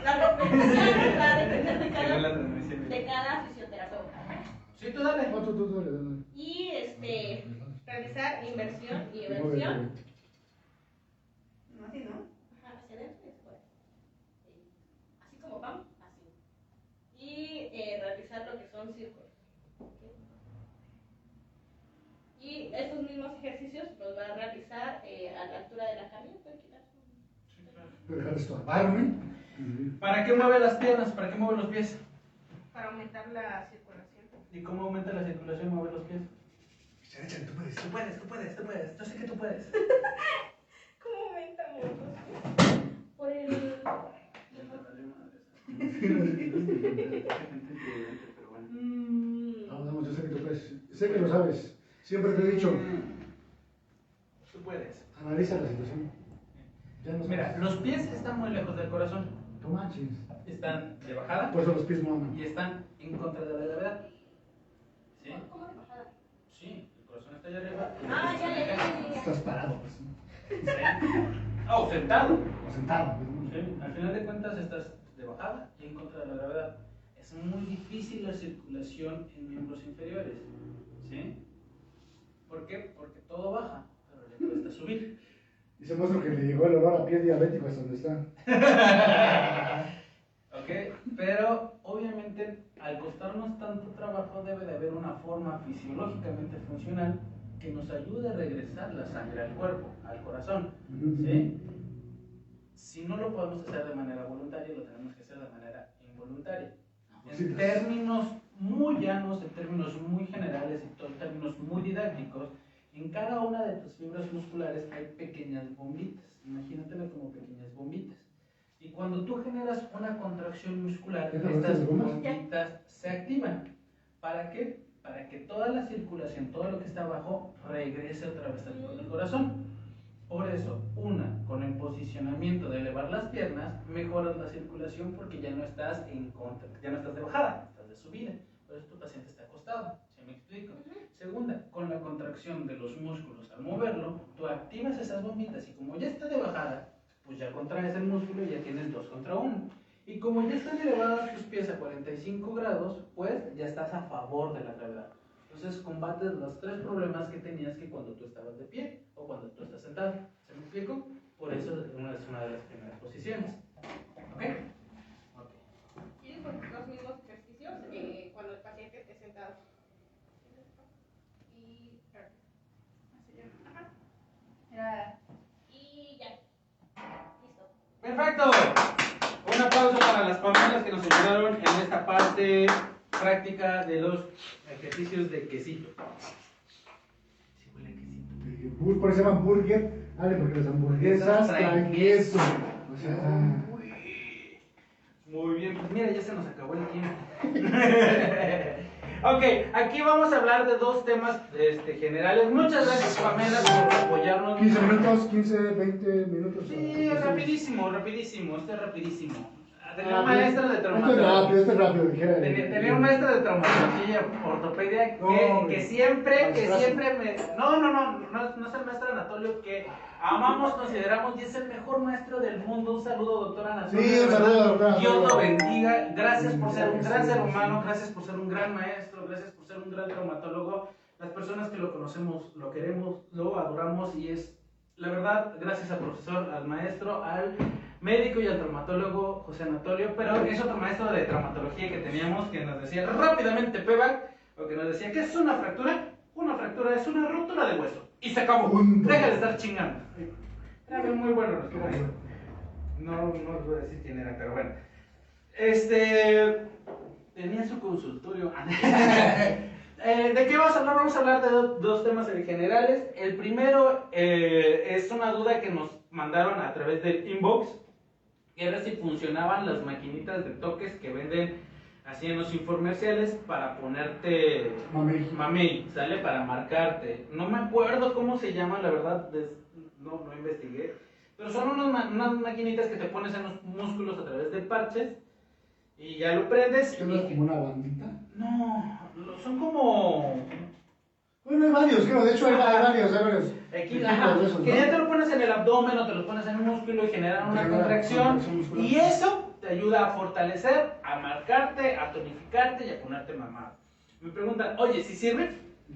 La repetición va a depender de cada fisioterapeuta. Sí, tú dale. No, tú, dale. Y realizar inversión y eversión. No, así no. Ajá, hacia adentro y hacia afuera. Así como vamos, así. Y realizar lo que son círculos. Y estos mismos ejercicios los va a realizar a la altura de la camilla. ¿Puede quitar? Pero dejar de estorbarme. ¿Para qué mueve las piernas? ¿Para qué mueve los pies? Para aumentar la circulación. ¿Y cómo aumenta la circulación mueve los pies? Échale, tú puedes. Tú puedes. Yo sé que tú puedes. ¿Cómo aumentamos los pies? Por el... Vamos, yo sé que tú puedes. Sé que lo sabes. Siempre te he dicho, Tú puedes. analiza la situación. Ya no Mira, los pies están muy lejos del corazón. No manches. Están de bajada Por eso los pies no aman. y están en contra de la gravedad. ¿Sí? ¿Cómo de bajada? Sí, el corazón está allá arriba. Ah, ya. Estás parado, pues. Sí. O sentado. O sentado, pues. ¿no? Sí, al final de cuentas estás de bajada y en contra de la gravedad. Es muy difícil la circulación en miembros inferiores. ¿Sí? ¿Por qué? Porque todo baja, pero le cuesta subir. Y se muestra que le llegó el olor a pie diabético hasta donde está. ¿Ok? Pero obviamente al costarnos tanto trabajo debe de haber una forma fisiológicamente funcional que nos ayude a regresar la sangre al cuerpo, al corazón. ¿Sí? Si no lo podemos hacer de manera voluntaria, lo tenemos que hacer de manera involuntaria. En términos muy llanos, en términos muy generales y en términos muy didácticos, en cada una de tus fibras musculares hay pequeñas bombitas. Imagínatelo como pequeñas bombitas. Y cuando tú generas una contracción muscular, estas bombitas se activan. ¿Para qué? Para que toda la circulación, todo lo que está abajo, regrese otra vez al corazón. Por eso, con el posicionamiento de elevar las piernas, mejoras la circulación porque ya no estás en contra, ya no estás de bajada, estás de subida. Por eso tu paciente está acostado, ¿sí me explico? Segunda, con la contracción de los músculos al moverlo, tú activas esas bombitas y como ya está de bajada, pues ya contraes el músculo y ya tienes 2 contra 1. Y como ya están elevadas tus pies a 45 grados, pues ya estás a favor de la gravedad. Entonces combates los 3 problemas que tenías que cuando tú estabas de pie o cuando tú estás sentado. ¿Se me explico? Por eso es una de las primeras posiciones. ¿Ok? Y pues los mismos ejercicios cuando el paciente esté sentado. Y y ya. Listo. Perfecto. Un aplauso para las Pamelas que nos ayudaron en esta parte práctica de los ejercicios de quesito. Sí huele a quesito. Por eso se llama burger, porque las hamburguesas traen queso. O sea, muy bien, pues mira, ya se nos acabó el tiempo. Ok, aquí vamos a hablar de 2 temas generales. Muchas gracias, Pamela, por apoyarnos. 15 minutos, 15, 20 minutos. Sí, rapidísimo, esto es rapidísimo. Tenía un maestro de traumatología. Esto es rápido. Tenía un maestro de traumatología, ortopedia, que siempre me... No es el maestro Anatolio, que amamos, consideramos y es el mejor maestro del mundo. Un saludo, doctor Anatolio. Sí, un saludo, doctor. Dios lo bendiga. Gracias por ser un gran ser humano, gracias por ser un gran maestro, gracias por ser un gran traumatólogo. Las personas que lo conocemos, lo queremos, lo adoramos y es, la verdad, gracias al profesor, al maestro, al médico y al traumatólogo José Anatolio, pero es otro maestro de traumatología que teníamos que nos decía rápidamente, Peba, o que nos decía, ¿qué es una fractura? Una fractura es una ruptura de hueso. Y se acabó. Deja de estar chingando. Era muy bueno nuestro maestro. No les voy a decir quién era, pero bueno. Tenía su consultorio. ¿De qué vamos a hablar? Vamos a hablar de 2 temas generales. El primero es una duda que nos mandaron a través del inbox, que era si funcionaban las maquinitas de toques que venden así en los infomerciales para ponerte mamey, ¿sale? Para marcarte. No me acuerdo cómo se llama, la verdad, no investigué. Pero son unas maquinitas que te pones en los músculos a través de parches y ya lo prendes. ¿Qué no es como una bandita? No, son como... Bueno, hay varios, creo. De hecho, hay varios. Aquí, que ya te lo pones en el abdomen o te lo pones en un músculo y generan una contracción. Y eso te ayuda a fortalecer, a marcarte, a tonificarte y a ponerte mamado. Me preguntan, oye, ¿sí sirve?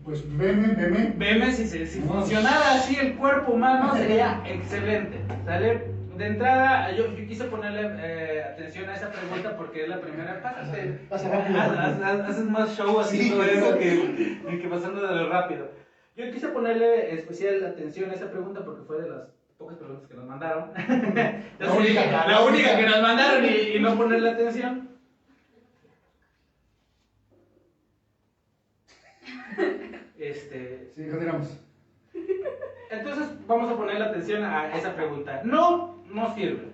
Pues veme. Veme, si funcionara así el cuerpo humano sería excelente, ¿sale? De entrada, yo quise ponerle atención a esa pregunta porque es la primera. Haces más show haciendo eso que pasando de lo rápido. Yo quise ponerle especial atención a esa pregunta porque fue de las pocas preguntas que nos mandaron. La única que nos mandaron y no ponerle atención. Sí, continuamos. Entonces vamos a ponerle atención a esa pregunta. No sirve.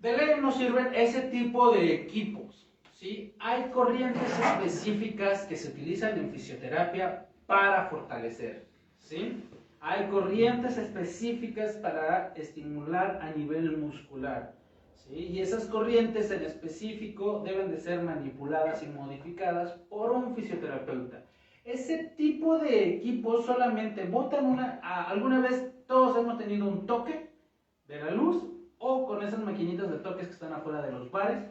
De ley no sirven ese tipo de equipos, ¿sí? Hay corrientes específicas que se utilizan en fisioterapia para fortalecer, ¿sí? Hay corrientes específicas para estimular a nivel muscular, ¿sí? Y esas corrientes en específico deben de ser manipuladas y modificadas por un fisioterapeuta. Ese tipo de equipos solamente botan alguna vez todos hemos tenido un toque de la luz o con esas maquinitas de toques que están afuera de los bares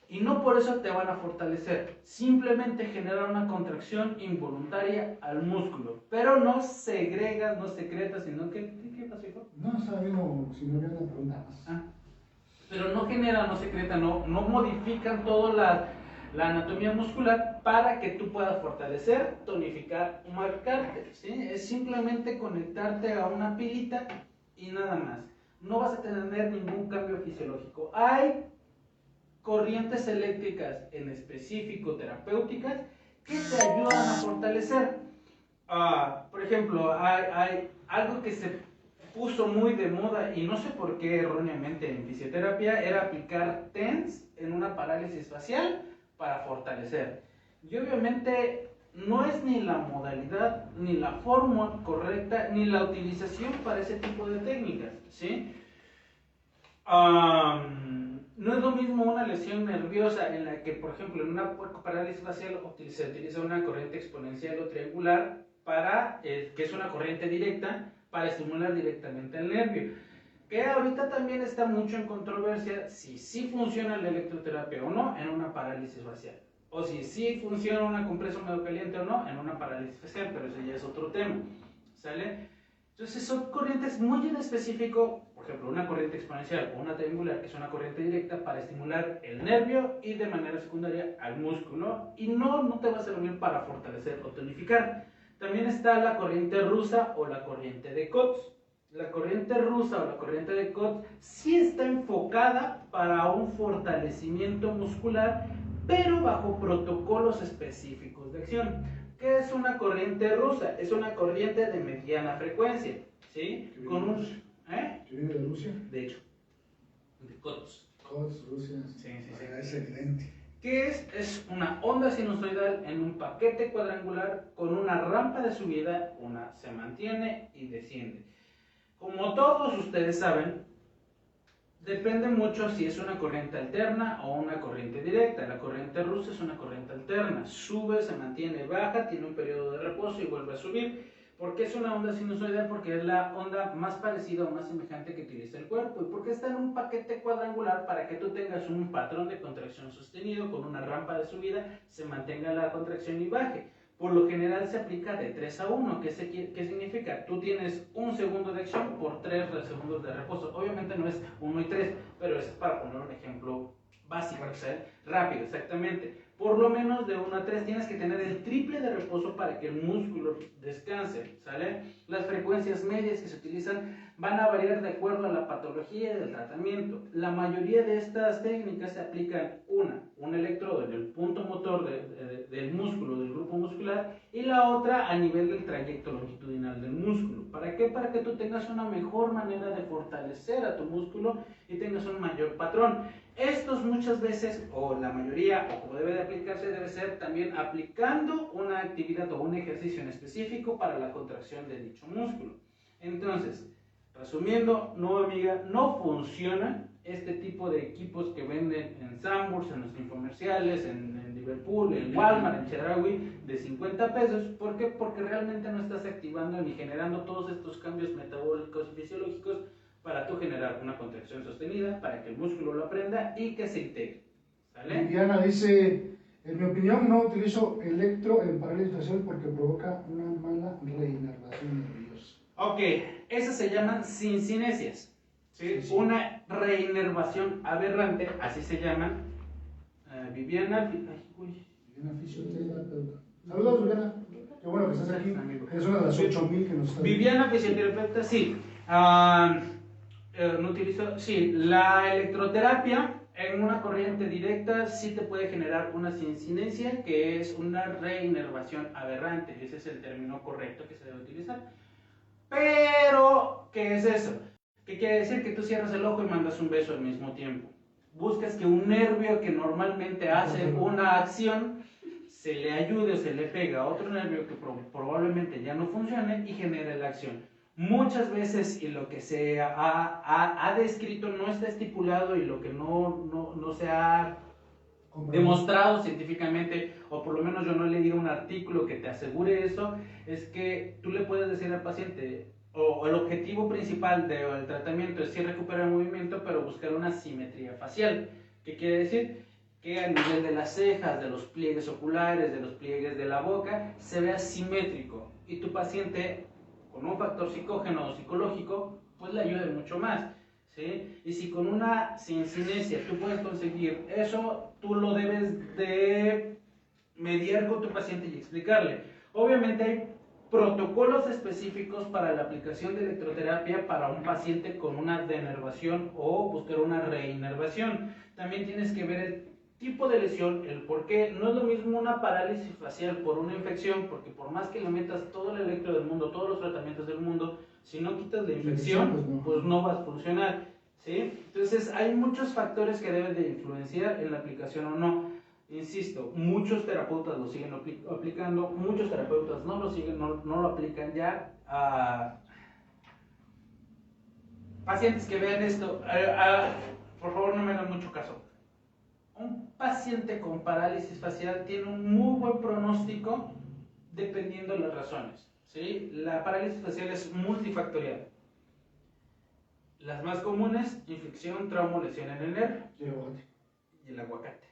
y no por eso te van a fortalecer, simplemente generan una contracción involuntaria al músculo, pero no segregas, no secretas, sino que... ¿Qué pasó, hijo? No, estaba viendo si no había una pregunta más. Pero no generan, no secretan, no modifican toda la anatomía muscular para que tú puedas fortalecer, tonificar o marcarte, ¿sí? Es simplemente conectarte a una pilita y nada más. No vas a tener ningún cambio fisiológico. Hay corrientes eléctricas en específico terapéuticas que te ayudan a fortalecer. Por ejemplo, hay algo que se puso muy de moda y no sé por qué erróneamente en fisioterapia, era aplicar TENS en una parálisis facial para fortalecer. Y obviamente no es ni la modalidad, ni la forma correcta, ni la utilización para ese tipo de técnicas, ¿sí? No es lo mismo una lesión nerviosa en la que, por ejemplo, en una parálisis facial se utiliza una corriente exponencial o triangular que es una corriente directa para estimular directamente el nervio. Que ahorita también está mucho en controversia si sí funciona la electroterapia o no en una parálisis facial. O si sí funciona una compresa húmedo-caliente o no en una parálisis facial, pero ese ya es otro tema, ¿sale? Entonces son corrientes muy en específico, por ejemplo, una corriente exponencial o una triangular, que es una corriente directa para estimular el nervio y de manera secundaria al músculo, y no te va a servir para fortalecer o tonificar. También está la corriente rusa o la corriente de Koch. La corriente rusa o la corriente de Koch sí está enfocada para un fortalecimiento muscular, pero bajo protocolos específicos de acción. ¿Qué es una corriente rusa? Es una corriente de mediana frecuencia, ¿sí? Con un... ¿Que viene de Rusia? De hecho, de Koch. Koch, Rusia. Sí. Es evidente. ¿Qué es? Es una onda sinusoidal en un paquete cuadrangular con una rampa de subida, una se mantiene y desciende. Como todos ustedes saben, depende mucho si es una corriente alterna o una corriente directa. La corriente rusa es una corriente alterna. Sube, se mantiene, baja, tiene un periodo de reposo y vuelve a subir. ¿Por qué es una onda sinusoidal? Porque es la onda más parecida o más semejante que utiliza el cuerpo. ¿Y por qué está en un paquete cuadrangular? Para que tú tengas un patrón de contracción sostenido con una rampa de subida, se mantenga la contracción y baje. Por lo general se aplica de 3 a 1. ¿Qué significa? Tú tienes un segundo de acción por 3 segundos de reposo. Obviamente no es 1 y 3, pero es para poner un ejemplo básico, ¿sabes? Rápido, exactamente. Por lo menos de 1 a 3 tienes que tener el triple de reposo para que el músculo descanse, ¿sale? Las frecuencias medias que se utilizan van a variar de acuerdo a la patología y del tratamiento. La mayoría de estas técnicas se aplican un electrodo en el punto motor del músculo, del grupo muscular, y la otra a nivel del trayecto longitudinal del músculo. ¿Para qué? Para que tú tengas una mejor manera de fortalecer a tu músculo y tengas un mayor patrón. Estos muchas veces, o la mayoría, o como debe de aplicarse, debe ser también aplicando una actividad o un ejercicio en específico para la contracción de dicho músculo. Entonces, resumiendo, no amiga, no funciona este tipo de equipos que venden en Sanborns, en los infomerciales, en Liverpool, en Walmart, en Chedraui, de 50 pesos. ¿Por qué? Porque realmente no estás activando ni generando todos estos cambios metabólicos y fisiológicos para tú generar una contracción sostenida, para que el músculo lo aprenda y que se integre. ¿Sale? Viviana dice, en mi opinión no utilizo electro en parálisis facial porque provoca una mala reinervación nerviosa. Ok, esas se llaman sincinesias, ¿sí? Una reinervación aberrante, así se llaman. Viviana fisioterapeuta. Saludos, Viviana. Qué bueno que estás aquí. Es una de las 8,000 que nos está Viviana, fisioterapeuta, sí. No utilizo, sí, la electroterapia en una corriente directa sí te puede generar una sincinesia, que es una reinervación aberrante. Ese es el término correcto que se debe utilizar. Pero, ¿qué es eso? ¿Qué quiere decir? Que tú cierras el ojo y mandas un beso al mismo tiempo. Buscas que un nervio que normalmente hace una acción se le ayude o se le pega a otro nervio que probablemente ya no funcione y genere la acción. Muchas veces, y lo que se ha descrito no está estipulado, y lo que no se ha demostrado científicamente, o por lo menos yo no he leído un artículo que te asegure eso, es que tú le puedes decir al paciente, o el objetivo principal del tratamiento es sí recuperar el movimiento, pero buscar una simetría facial. ¿Qué quiere decir? Que a nivel de las cejas, de los pliegues oculares, de los pliegues de la boca, se vea simétrico, y tu paciente con un factor psicógeno o psicológico, pues le ayude mucho más, ¿sí? Y si con una sincinesia tú puedes conseguir eso, tú lo debes de mediar con tu paciente y explicarle. Obviamente hay protocolos específicos para la aplicación de electroterapia para un paciente con una denervación o buscar una reinervación. También tienes que ver el tipo de lesión, el por qué. No es lo mismo una parálisis facial por una infección, porque por más que le metas todo el electro del mundo, todos los tratamientos del mundo, si no quitas la infección, pues no va a funcionar, ¿sí? Entonces hay muchos factores que deben de influenciar en la aplicación o no. Insisto, muchos terapeutas lo siguen aplicando, muchos terapeutas no lo siguen, no lo aplican ya. Pacientes que vean esto, por favor no me hagan mucho caso. Un paciente con parálisis facial tiene un muy buen pronóstico dependiendo de las razones, ¿sí? La parálisis facial es multifactorial. Las más comunes: infección, trauma, lesión en el nervio y el aguacate.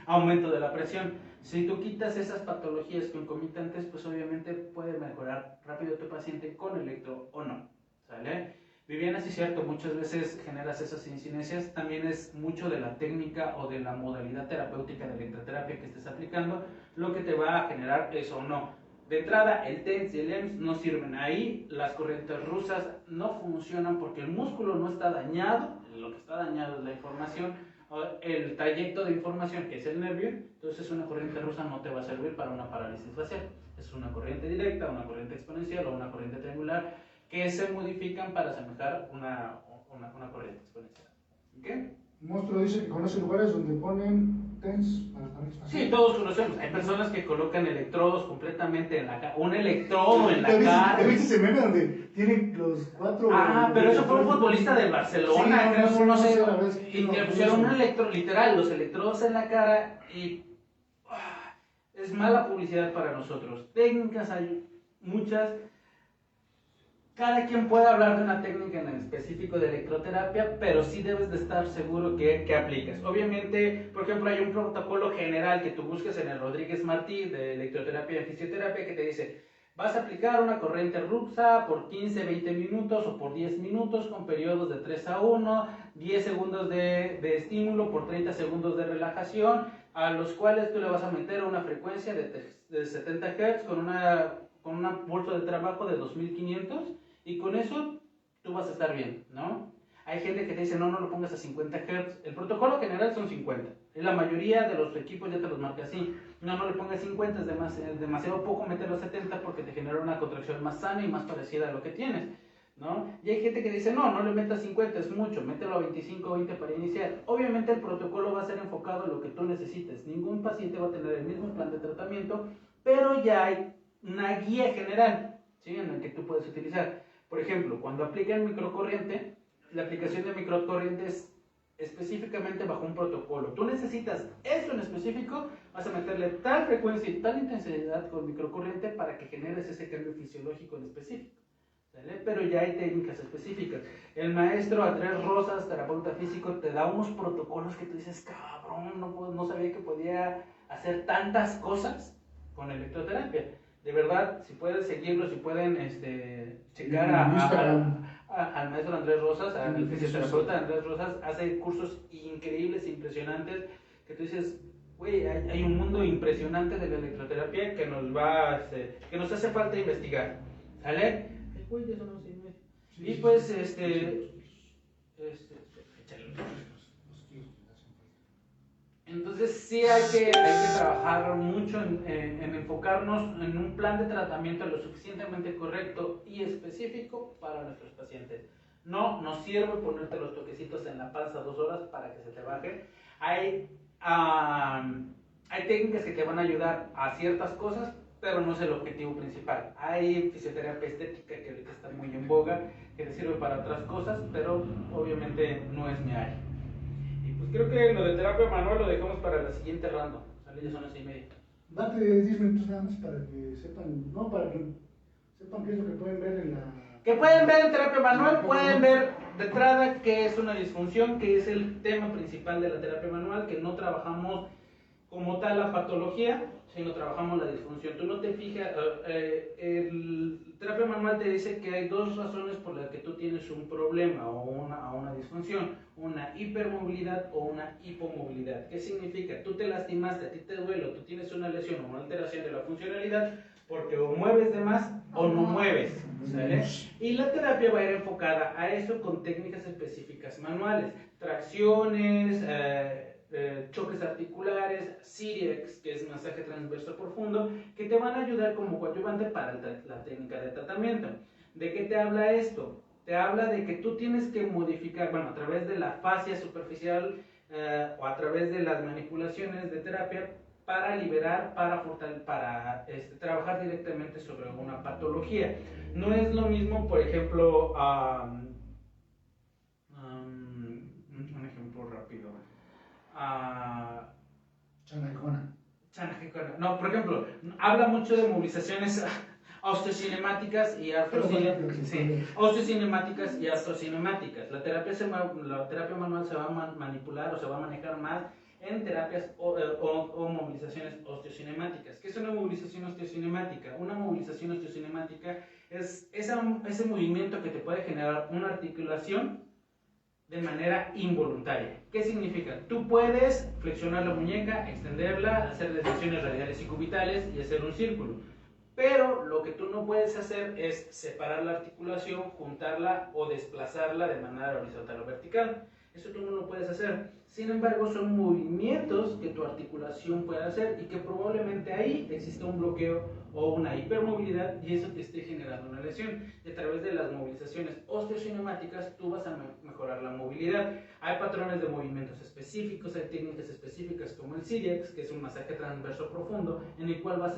Aumento de la presión. Si tú quitas esas patologías concomitantes, pues obviamente puede mejorar rápido tu paciente con electro o no, ¿sale? Viviana, sí es cierto, muchas veces generas esas incidencias. También es mucho de la técnica o de la modalidad terapéutica de electroterapia que estés aplicando lo que te va a generar eso o no. De entrada, el TENS y el EMS no sirven ahí. Las corrientes rusas no funcionan porque el músculo no está dañado. Lo que está dañado es la información, el trayecto de información, que es el nervio. Entonces una corriente rusa no te va a servir para una parálisis facial. Es una corriente directa, una corriente exponencial o una corriente triangular que se modifican para asemejar una corriente exponencial. ¿Okay? Monstruo dice que conoce lugares donde ponen TENS para parálisis facial. Sí, todos conocemos. Hay personas que colocan electrodos completamente en la cara. Un electrodo en la cara. ¿Te viste ese meme donde tienen los 4? Pero eso fue un futbolista de Barcelona, sí, creo, no sé. la verdad es que Y no, que no pusieron sé. un electro, literal, los electrodos en la cara y es mala publicidad para nosotros. Técnicas hay muchas. Cada quien puede hablar de una técnica en específico de electroterapia, pero sí debes de estar seguro que aplicas. Obviamente, por ejemplo, hay un protocolo general que tú busques en el Rodríguez Martí de electroterapia y fisioterapia que te dice: vas a aplicar una corriente rusa por 15, 20 minutos o por 10 minutos con periodos de 3 a 1, 10 segundos de estímulo por 30 segundos de relajación, a los cuales tú le vas a meter una frecuencia de 70 Hz con un pulso de trabajo de 2500. Y con eso tú vas a estar bien, ¿no? Hay gente que te dice: no lo pongas a 50 Hz. El protocolo general son 50. La mayoría de los equipos ya te los marca así. No le pongas 50, es demasiado poco meterlo a 70 porque te genera una contracción más sana y más parecida a lo que tienes, ¿no? Y hay gente que dice: no le metas 50, es mucho, mételo a 25 o 20 para iniciar. Obviamente el protocolo va a ser enfocado a lo que tú necesites. Ningún paciente va a tener el mismo plan de tratamiento, pero ya hay una guía general, ¿sí?, en la que tú puedes utilizar. Por ejemplo, cuando aplican microcorriente, la aplicación de microcorriente es específicamente bajo un protocolo. Tú necesitas eso en específico, vas a meterle tal frecuencia y tal intensidad con microcorriente para que generes ese cambio fisiológico en específico, ¿sale? Pero ya hay técnicas específicas. El maestro Andrés Rosas, terapeuta físico, te da unos protocolos que tú dices: cabrón, no sabía que podía hacer tantas cosas con electroterapia. De verdad, si pueden seguirlo, si pueden checar al maestro Andrés Rosas, al fisioterapeuta Andrés Rosas, hace cursos increíbles, impresionantes, que tú dices: güey, hay un mundo impresionante de la electroterapia que que nos hace falta investigar, ¿sale? Uy, eso no sé. Y pues, entonces sí hay que trabajar mucho en enfocarnos en un plan de tratamiento lo suficientemente correcto y específico para nuestros pacientes. No nos sirve ponerte los toquecitos en la panza 2 horas para que se te baje. Hay técnicas que te van a ayudar a ciertas cosas, pero no es el objetivo principal. Hay fisioterapia estética que ahorita está muy en boga, que te sirve para otras cosas, pero obviamente no es mi área. Pues creo que lo de terapia manual lo dejamos para la siguiente ronda. ¿Sale? Ya son las 6:30. Date 10 minutos nada más para que sepan, qué es lo que pueden ver en la... Que pueden ver en terapia manual, pueden ver de entrada qué es una disfunción, que es el tema principal de la terapia manual, que no trabajamos como tal la patología, sino trabajamos la disfunción. Tú no te fijas, el terapia manual te dice que hay 2 razones por las que tú tienes un problema o una disfunción: una hipermovilidad o una hipomovilidad. ¿Qué significa? Tú te lastimaste, a ti te duele, tú tienes una lesión o una alteración de la funcionalidad, porque o mueves de más o no mueves, ¿sale? Y la terapia va a ir enfocada a eso con técnicas específicas manuales, tracciones, choques articulares, CIREX, que es masaje transverso profundo, que te van a ayudar como coadyuvante para la técnica de tratamiento. ¿De qué te habla esto? Te habla de que tú tienes que modificar, bueno, a través de la fascia superficial o a través de las manipulaciones de terapia, para liberar, para trabajar directamente sobre una patología. No es lo mismo, por ejemplo, un ejemplo rápido. Chanajona. No, por ejemplo, habla mucho de movilizaciones osteocinemáticas y osteocinemáticas y artrocinemáticas. La terapia manual se va a manipular o se va a manejar más en terapias o movilizaciones osteocinemáticas. ¿Qué es una movilización osteocinemática? Una movilización osteocinemática es ese movimiento que te puede generar una articulación de manera involuntaria. ¿Qué significa? Tú puedes flexionar la muñeca, extenderla, hacer desviaciones radiales y cubitales y hacer un círculo. Pero lo que tú no puedes hacer es separar la articulación, juntarla o desplazarla de manera horizontal o vertical. Eso tú no lo puedes hacer. Sin embargo, son movimientos que tu articulación puede hacer y que probablemente ahí exista un bloqueo o una hipermovilidad y eso te esté generando una lesión. Y a través de las movilizaciones osteocinemáticas tú vas a mejorar la movilidad. Hay patrones de movimientos específicos, hay técnicas específicas como el CIREX, que es un masaje transverso profundo, en el cual vas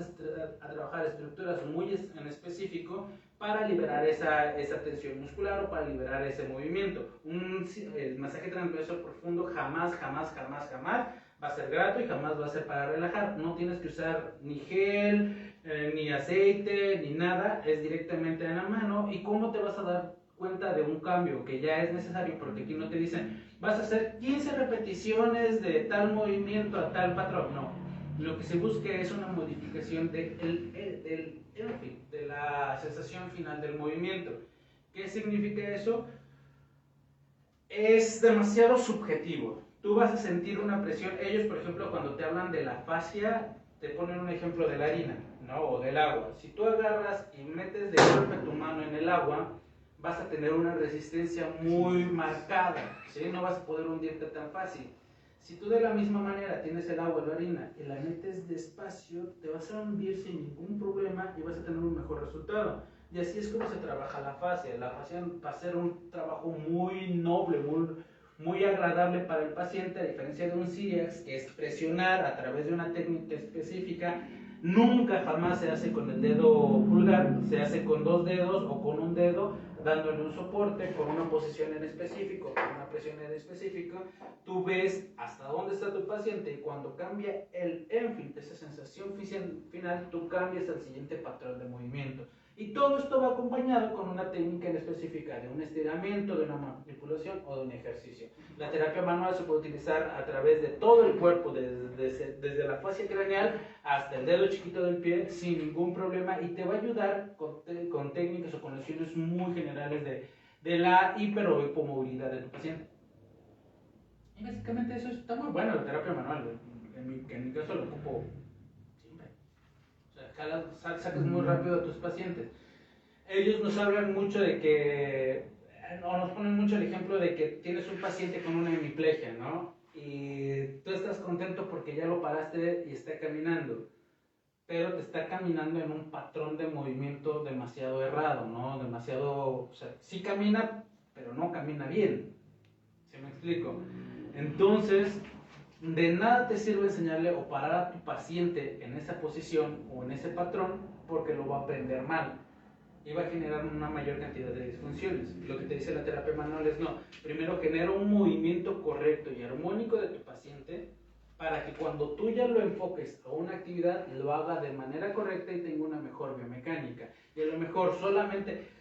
a trabajar estructuras muy en específico para liberar esa tensión muscular o para liberar ese movimiento. El masaje transverso profundo jamás va a ser grato y jamás va a ser para relajar. No tienes que usar ni gel, ni aceite, ni nada, es directamente en la mano. ¿Y cómo te vas a dar cuenta de un cambio que ya es necesario? Porque aquí no te dicen, vas a hacer 15 repeticiones de tal movimiento a tal patrón. No, lo que se busca es una modificación de la sensación final del movimiento. ¿Qué significa eso? Es demasiado subjetivo. Tú vas a sentir una presión. Ellos, por ejemplo, cuando te hablan de la fascia, te ponen un ejemplo de la harina, ¿no? O del agua. Si tú agarras y metes de golpe tu mano en el agua, vas a tener una resistencia muy marcada, ¿sí? No vas a poder hundirte tan fácil. Si tú de la misma manera tienes el agua o la harina y la metes despacio, te vas a hundir sin ningún problema y vas a tener un mejor resultado. Y así es como se trabaja la fascia. La fascia va a ser un trabajo muy noble, muy agradable para el paciente, a diferencia de un CIREX, que es presionar a través de una técnica específica. Nunca jamás se hace con el dedo pulgar, se hace con 2 dedos o con un dedo, dándole un soporte con una posición en específico, con una presión en específico. Tú ves hasta dónde está tu paciente y cuando cambia el ENFIT, esa sensación final, tú cambias al siguiente patrón de movimiento. Y todo esto va acompañado con una técnica en específica de un estiramiento, de una manipulación o de un ejercicio. La terapia manual se puede utilizar a través de todo el cuerpo, desde la fascia craneal hasta el dedo chiquito del pie, sin ningún problema, y te va a ayudar con técnicas o con lesiones muy generales de la hiper o hipomovilidad de tu paciente. Y básicamente eso está muy bueno, la terapia manual. En mi caso lo ocupo siempre. O sea, sacas muy rápido a tus pacientes. Ellos nos hablan mucho de que, o nos ponen mucho el ejemplo de que tienes un paciente con una hemiplegia, ¿no? Y tú estás contento porque ya lo paraste y está caminando, pero te está caminando en un patrón de movimiento demasiado errado, ¿no? Demasiado, o sea, sí camina, pero no camina bien. ¿Sí me explico? Entonces, de nada te sirve enseñarle o parar a tu paciente en esa posición o en ese patrón porque lo va a aprender mal y va a generar una mayor cantidad de disfunciones. Lo que te dice la terapia manual es no, primero genera un movimiento correcto y armónico de tu paciente para que cuando tú ya lo enfoques a una actividad lo haga de manera correcta y tenga una mejor biomecánica. Y a lo mejor solamente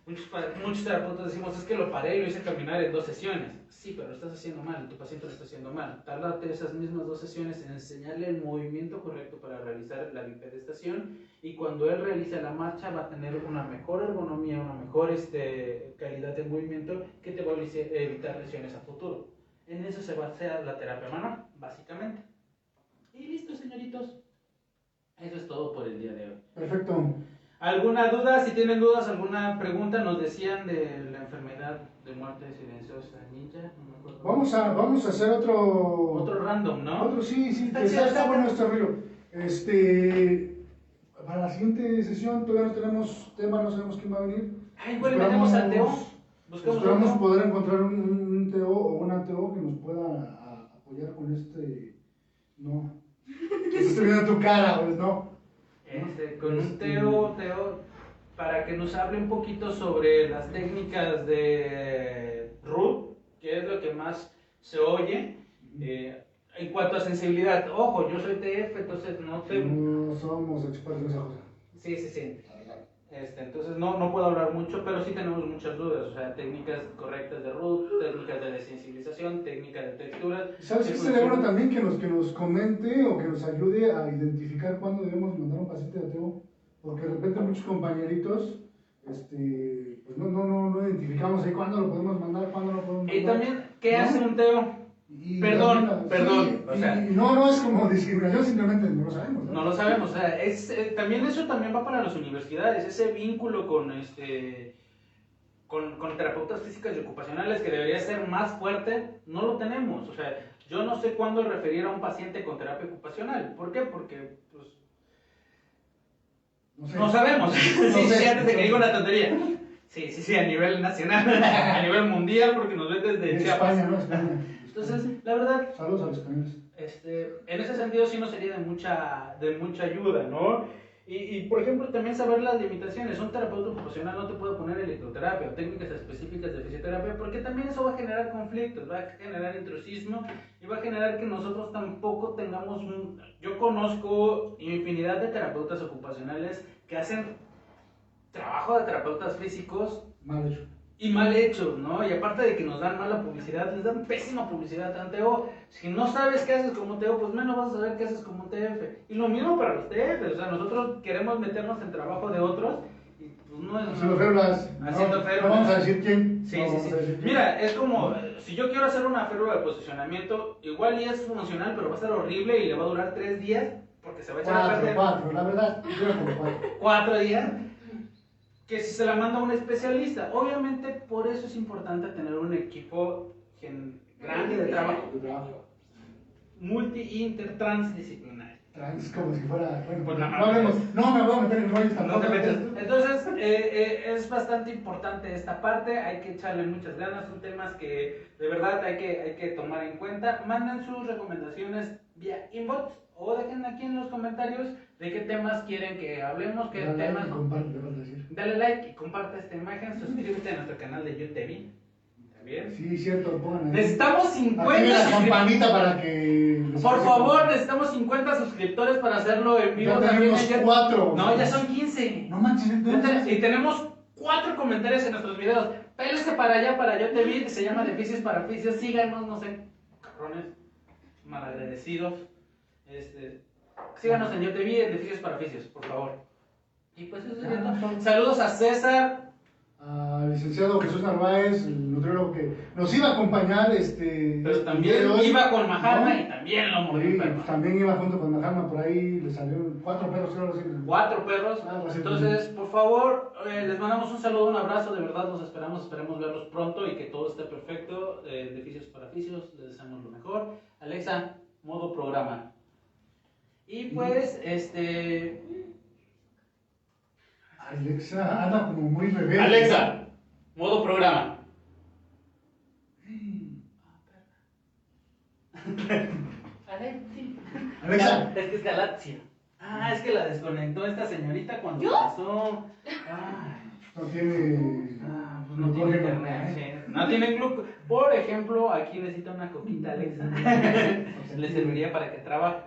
muchos terapeutas decimos, es que lo paré y lo hice caminar en 2 sesiones. Sí, pero lo estás haciendo mal, tu paciente lo está haciendo mal. Tárdate esas mismas 2 sesiones en enseñarle el movimiento correcto para realizar la bipedestación, y cuando él realice la marcha va a tener una mejor ergonomía, una mejor calidad de movimiento que te va a evitar lesiones a futuro. En eso se basa la terapia manual, básicamente. Y listo, señoritos. Eso es todo por el día de hoy. Perfecto. ¿Alguna duda? Si tienen dudas, alguna pregunta, nos decían de la enfermedad de muerte silenciosa ninja. No me acuerdo. Vamos a hacer Otro random, ¿no? Otro, sí, Está está, chido, está bueno este rollo. Para la siguiente sesión todavía no tenemos tema, no sabemos quién va a venir. Ay, igual metemos al Teo. Buscamos Esperamos otro. poder encontrar un TO o una TO que nos pueda apoyar con este. No. Estoy viendo tu cara, pues no. Con un Teo, para que nos hable un poquito sobre las técnicas de root, que es lo que más se oye. En cuanto a sensibilidad, ojo, yo soy TF, entonces no te... No somos expertos en esa cosa. Sí. Entonces no puedo hablar mucho, pero sí tenemos muchas dudas, o sea, técnicas correctas de root, técnicas de desensibilización, técnicas de texturas. ¿Sabes qué sería bueno también que nos comente o que nos ayude a identificar cuándo debemos mandar un paciente a TO? Porque de repente muchos compañeritos pues no identificamos ahí cuándo lo podemos mandar, cuándo no podemos mandar. Y también, ¿qué ¿no? hace un Teo? Perdón, sí, o sea, no es como discriminación, simplemente no lo sabemos. no lo sabemos, o sea, también eso también va para las universidades, ese vínculo con terapeutas físicas y ocupacionales que debería ser más fuerte, no lo tenemos, o sea, yo no sé cuándo referir a un paciente con terapia ocupacional, ¿por qué? Porque, pues, no sabemos, sí, antes de que diga una tontería. Sí, a nivel nacional, a nivel mundial, porque nos ven desde Chiapas. España, ¿no? España. Entonces, la verdad, Saludos a los españoles. en ese sentido sí nos sería de mucha ayuda, ¿no? Y por ejemplo, también saber las limitaciones. Un terapeuta ocupacional no te puede poner electroterapia o técnicas específicas de fisioterapia, porque también eso va a generar conflictos, va a generar intrusismo y va a generar que nosotros tampoco tengamos Yo conozco infinidad de terapeutas ocupacionales que hacen trabajo de terapeutas físicos Mal hecho. y mal hechos, ¿no? Y aparte de que nos dan mala publicidad, les dan pésima publicidad a TO. Si no sabes qué haces como TO, pues menos vas a saber qué haces como TF. Y lo mismo para los TF, o sea, nosotros queremos meternos en trabajo de otros y pues no es... Haciendo férulas. Haciendo férulas. No vamos a decir quién. Sí. Decir Mira, es como, si yo quiero hacer una férula de posicionamiento, igual y es funcional, pero va a estar horrible y le va a durar 3 días, porque se va a echar a perder. 4, la verdad, yo como 4. 4 días. Que si se la manda a un especialista. Obviamente, por eso es importante tener un equipo grande de trabajo, multi-inter-transdisciplinario. Trans, como si fuera. Bueno, Pues no hablemos. No me voy a meter en rollos No tampoco. te metes. Entonces, es bastante importante esta parte. Hay que echarle muchas ganas. Son temas que de verdad hay que tomar en cuenta. Manden sus recomendaciones vía inbox o dejen aquí en los comentarios de qué temas quieren que hablemos, qué Dale temas. like y comparte, le vas a decir. Dale like y comparte esta imagen. Suscríbete a nuestro canal de YouTube. ¿También? Sí, cierto, pongan ahí. Necesitamos Activen 50 la suscriptores. campanita para que. Por favor, necesitamos 50 suscriptores para hacerlo en vivo. Ya también. tenemos 4. No, ya son 15. No manches, entonces. Y tenemos 4 comentarios en nuestros videos. Pélense para allá, para yo te vi, que se llama Deficios para Oficios. Síganos, no sé, cabrones, malagradecidos. Síganos en Yo te vi, en Deficios para Oficios, por favor. Y pues eso sería todo. Saludos a César. Al licenciado Jesús Narváez, el nutriólogo que nos iba a acompañar. Pero también iba con Mahatma, ¿no? Y también lo mordió un perro. También iba junto con Mahatma, por ahí le salieron 4 perros, creo que 4 perros. Así. Entonces, por favor, les mandamos un saludo, un abrazo, de verdad los esperamos verlos pronto y que todo esté perfecto. Deficios para Oficios, les deseamos lo mejor. Alexa, modo programa. Y pues, Alexa anda como muy rebelde. Alexa, modo programa. Alexa. Es que es Galaxia. Es que la desconectó esta señorita cuando ¿Yo? pasó. No tiene. Pues no tiene internet. Sí. No tiene glucosa. Por ejemplo, aquí necesita una coquita Alexa. Le serviría para que trabaje.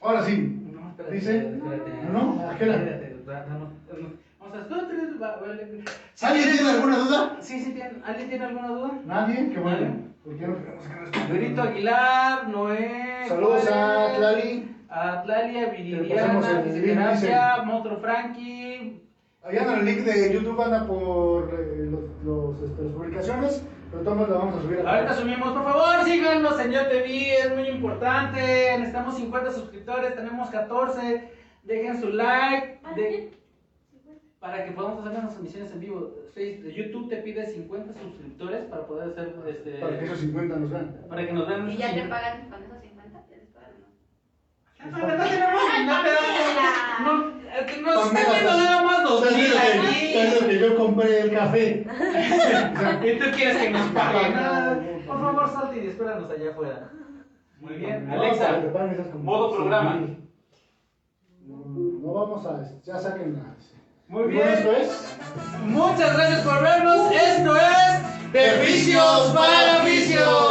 Ahora sí. No, espérate. ¿Dice? Espérate. No, aquella. Espérate. Vamos a. ¿Alguien tiene alguna duda? Sí, tiene. ¿Alguien tiene alguna duda? Nadie, qué bueno. Nadie. Porque no queremos que responda. Berito Aguilar, Noé. Saludos a Juárez, Clary. A Tlalia, pasamos Viridiana, el link, Fisioterapia, Motro Frankie. Allá en el link de YouTube anda por las publicaciones, pero todos la vamos a subir. Ahorita subimos, por favor, síganos en Yo Te Vi, es muy importante. Necesitamos 50 suscriptores, tenemos 14. dejen su like, para que podamos hacer unas emisiones en vivo. YouTube te pide 50 suscriptores para poder hacer Para que esos 50 nos vean. para que nos vean. ¿Y ya te pagan con esos 50? ¿Ya les pagan o no? Pero no tenemos no está viendo nada más 2000 aquí. Es lo que yo compré el café. ¿Y tú quieres que nos paguen? Por favor, salte y espéranos allá afuera. Muy bien. No, Alexa, para que te paguen esas como modo programa. 100,000. No vamos a... Ya saquen la... Muy Y bueno, bien. esto es... Muchas gracias por vernos. Esto es ¡De Vicios para Vicios!